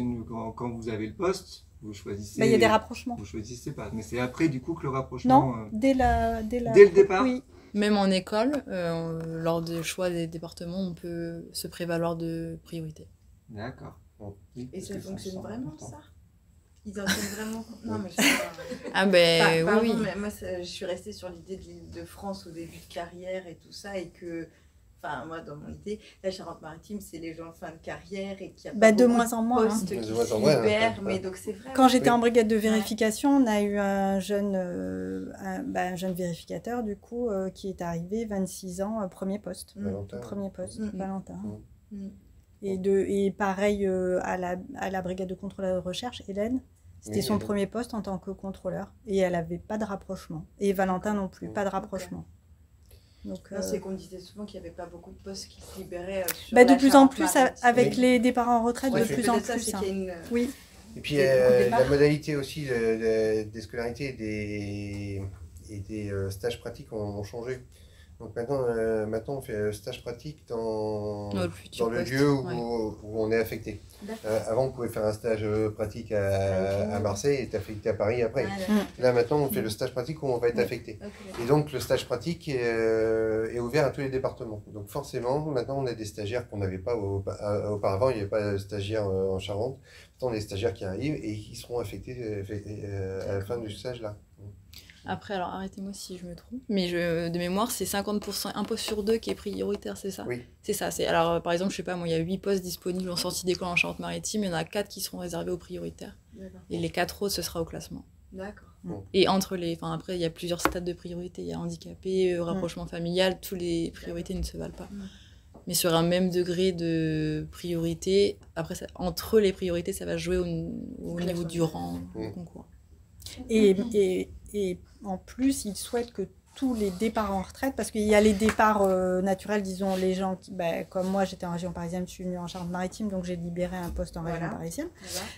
quand vous avez le poste, vous choisissez... Il y a des rapprochements. Vous choisissez pas. Mais c'est après, du coup, que le rapprochement... Non, dès le départ. Oui. Même en école, lors du choix des départements, on peut se prévaloir de priorité. D'accord. Oui, et ça fonctionne vraiment, ça? Ils en tiennent vraiment compte? Non, mais ah ben pardon, oui. Mais moi, je suis restée sur l'idée de l'île de France au début de carrière et tout ça, et que... Enfin, moi, dans mon idée, la Charente-Maritime, c'est les gens en fin de carrière et qui a pas de beaucoup moins en moins, postes qui se libèrent, mais donc c'est vrai. Quand j'étais en brigade de vérification, on a eu un jeune vérificateur, du coup, qui est arrivé, 26 ans, premier poste. Valentin. Et pareil, à la brigade de contrôle de recherche, Hélène, c'était son premier poste en tant que contrôleur. Et elle n'avait pas de rapprochement. Et Valentin non plus, pas de rapprochement. Donc, c'est qu'on disait souvent qu'il n'y avait pas beaucoup de postes qui se libéraient sur de plus en plus, avec les départs en retraite, de plus en plus. Ça, Oui. Et puis la modalité aussi des scolarités et des stages pratiques ont changé. Donc maintenant on fait stage pratique dans le lieu où on est affecté. Avant on pouvait faire un stage pratique à Marseille et être affecté à Paris après. Là maintenant on fait le stage pratique où on va être affecté. Et donc le stage pratique est ouvert à tous les départements. Donc forcément maintenant on a des stagiaires qu'on n'avait pas auparavant, il n'y avait pas de stagiaires en Charente. Maintenant on a des stagiaires qui arrivent et qui seront affectés à la fin du stage là. Après, alors arrêtez-moi si je me trompe, mais de mémoire, c'est 50%, un poste sur deux qui est prioritaire, c'est ça? Oui. C'est ça. Alors, par exemple, je sais pas, moi, il y a 8 postes disponibles en sortie d'école en Charente-Maritime, il y en a 4 qui seront réservés aux prioritaires. Et les 4 autres, ce sera au classement. D'accord. Et après, il y a plusieurs stades de priorité. Il y a handicapé, rapprochement familial, toutes les priorités ne se valent pas. Mais sur un même degré de priorité, après, entre les priorités, ça va jouer au niveau du rang au concours. Et en plus, ils souhaitent que tous les départs en retraite, parce qu'il y a les départs naturels, disons, les gens qui, comme moi, j'étais en région parisienne, je suis venue en Charente-Maritime, donc j'ai libéré un poste en région parisienne.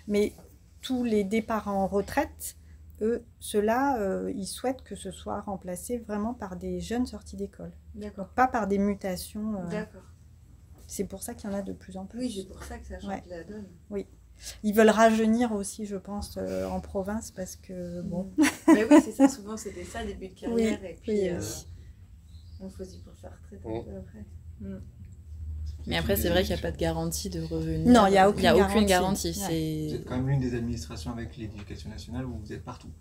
Mais tous les départs en retraite, ceux-là, ils souhaitent que ce soit remplacé vraiment par des jeunes sortis d'école. D'accord. Pas par des mutations. D'accord. C'est pour ça qu'il y en a de plus en plus. Oui, c'est pour ça que ça change la donne. Oui. Ils veulent rajeunir aussi, je pense, en province, parce que, bon... Mais oui, c'est ça, souvent c'était ça, début de carrière, et puis on choisit pour sa retraite après. Mais après, c'est vrai qu'il n'y a pas de garantie de revenir. Non, il n'y a aucune garantie. Vous êtes quand même l'une des administrations avec l'Éducation nationale où vous êtes partout.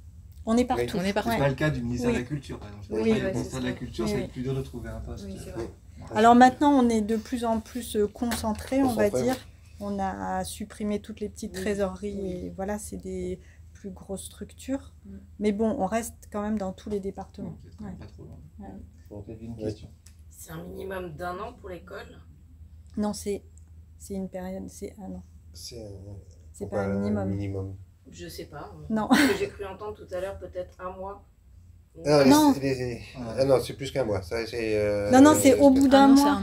On est partout. On est partout. C'est pas le cas du ministère de la Culture, par exemple. Oui, le ministère de la Culture, c'est plus dur de trouver un poste. Oui, c'est vrai. Alors maintenant, on est de plus en plus concentré, on va dire. On a supprimé toutes les petites trésoreries et voilà, c'est des plus grosses structures. Mais bon, on reste quand même dans tous les départements. Pas trop loin. Une question. C'est un minimum d'1 an pour l'école? Non, c'est une période, c'est 1 an. C'est pas un minimum. Je sais pas. Non. Parce que j'ai cru entendre tout à l'heure peut-être 1 mois. Non, c'est plus qu'un mois. Non, c'est au bout d'un mois.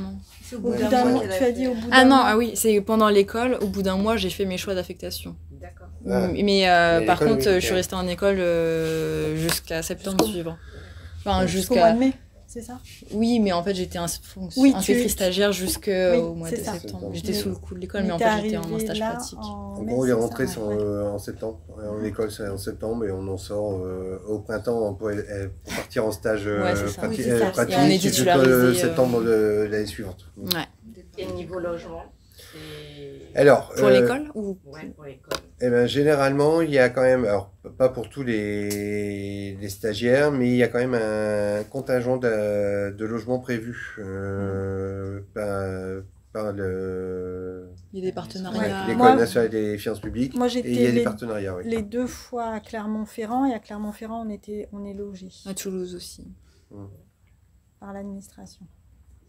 Au bout d'un mois, tu as dit au bout d'un mois. Ah non, oui, c'est pendant l'école. Au bout d'un mois, j'ai fait mes choix d'affectation. D'accord. Mais par contre, je suis restée en école jusqu'à septembre suivant. Enfin, jusqu'au mois de mai. c'est ça? Oui, mais en fait, j'étais Oui, inscrite stagiaire jusqu'au mois de c'est ça. septembre. J'étais Mais sous le coup de l'école, Mais mais en t'es fait, j'étais en arrivé stage là pratique. En mai, gros, les c'est ça, rentrées ouais. sont en septembre. En école, c'est en septembre et on en sort au printemps pour partir en stage Ouais, c'est ça. Oui, c'est ça. pratique Et on est jusqu'au titularisé, septembre de l'année suivante. Ouais. Et niveau logement, c'est... Alors, Pour l'école ou... Ouais, pour l'école. eh ben, généralement, il y a quand même, alors pas pour tous les stagiaires, mais il y a quand même un contingent de logements prévus par Il y a des partenariats. l'École Moi- nationale des finances publiques. Moi, Et il y a j'étais des partenariats, oui. les 2 fois à Clermont-Ferrand, et à Clermont-Ferrand, on est logé À Toulouse aussi. par l'administration.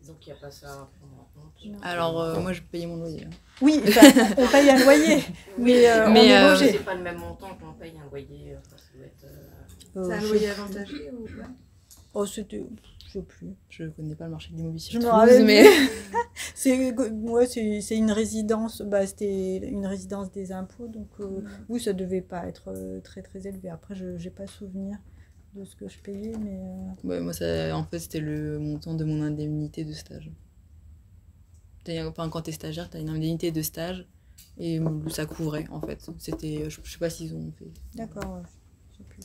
Donc il n'y a pas ça à prendre en compte. Non. Alors, moi, je payais mon loyer. Oui, enfin, on paye un loyer, mais on Mais, est logé. C'est pas le même montant qu'on paye un loyer. Ça doit être, C'est un je- loyer avantagé ou pas? Oh, c'était... Je sais plus. Je connais pas le marché de l'immobilier sur Je me Toulouse, rappelle mais... c'est une résidence, c'était une résidence des impôts, donc oui, ça devait pas être très très élevé. Après, je n'ai pas souvenir de ce que je payais, mais... Ouais, moi, en fait, c'était le montant de mon indemnité de stage. Enfin, quand t'es stagiaire, t'as une indemnité de stage et ça couvrait, en fait. C'était, je sais pas s'ils ont fait. D'accord, ouais. Je sais plus.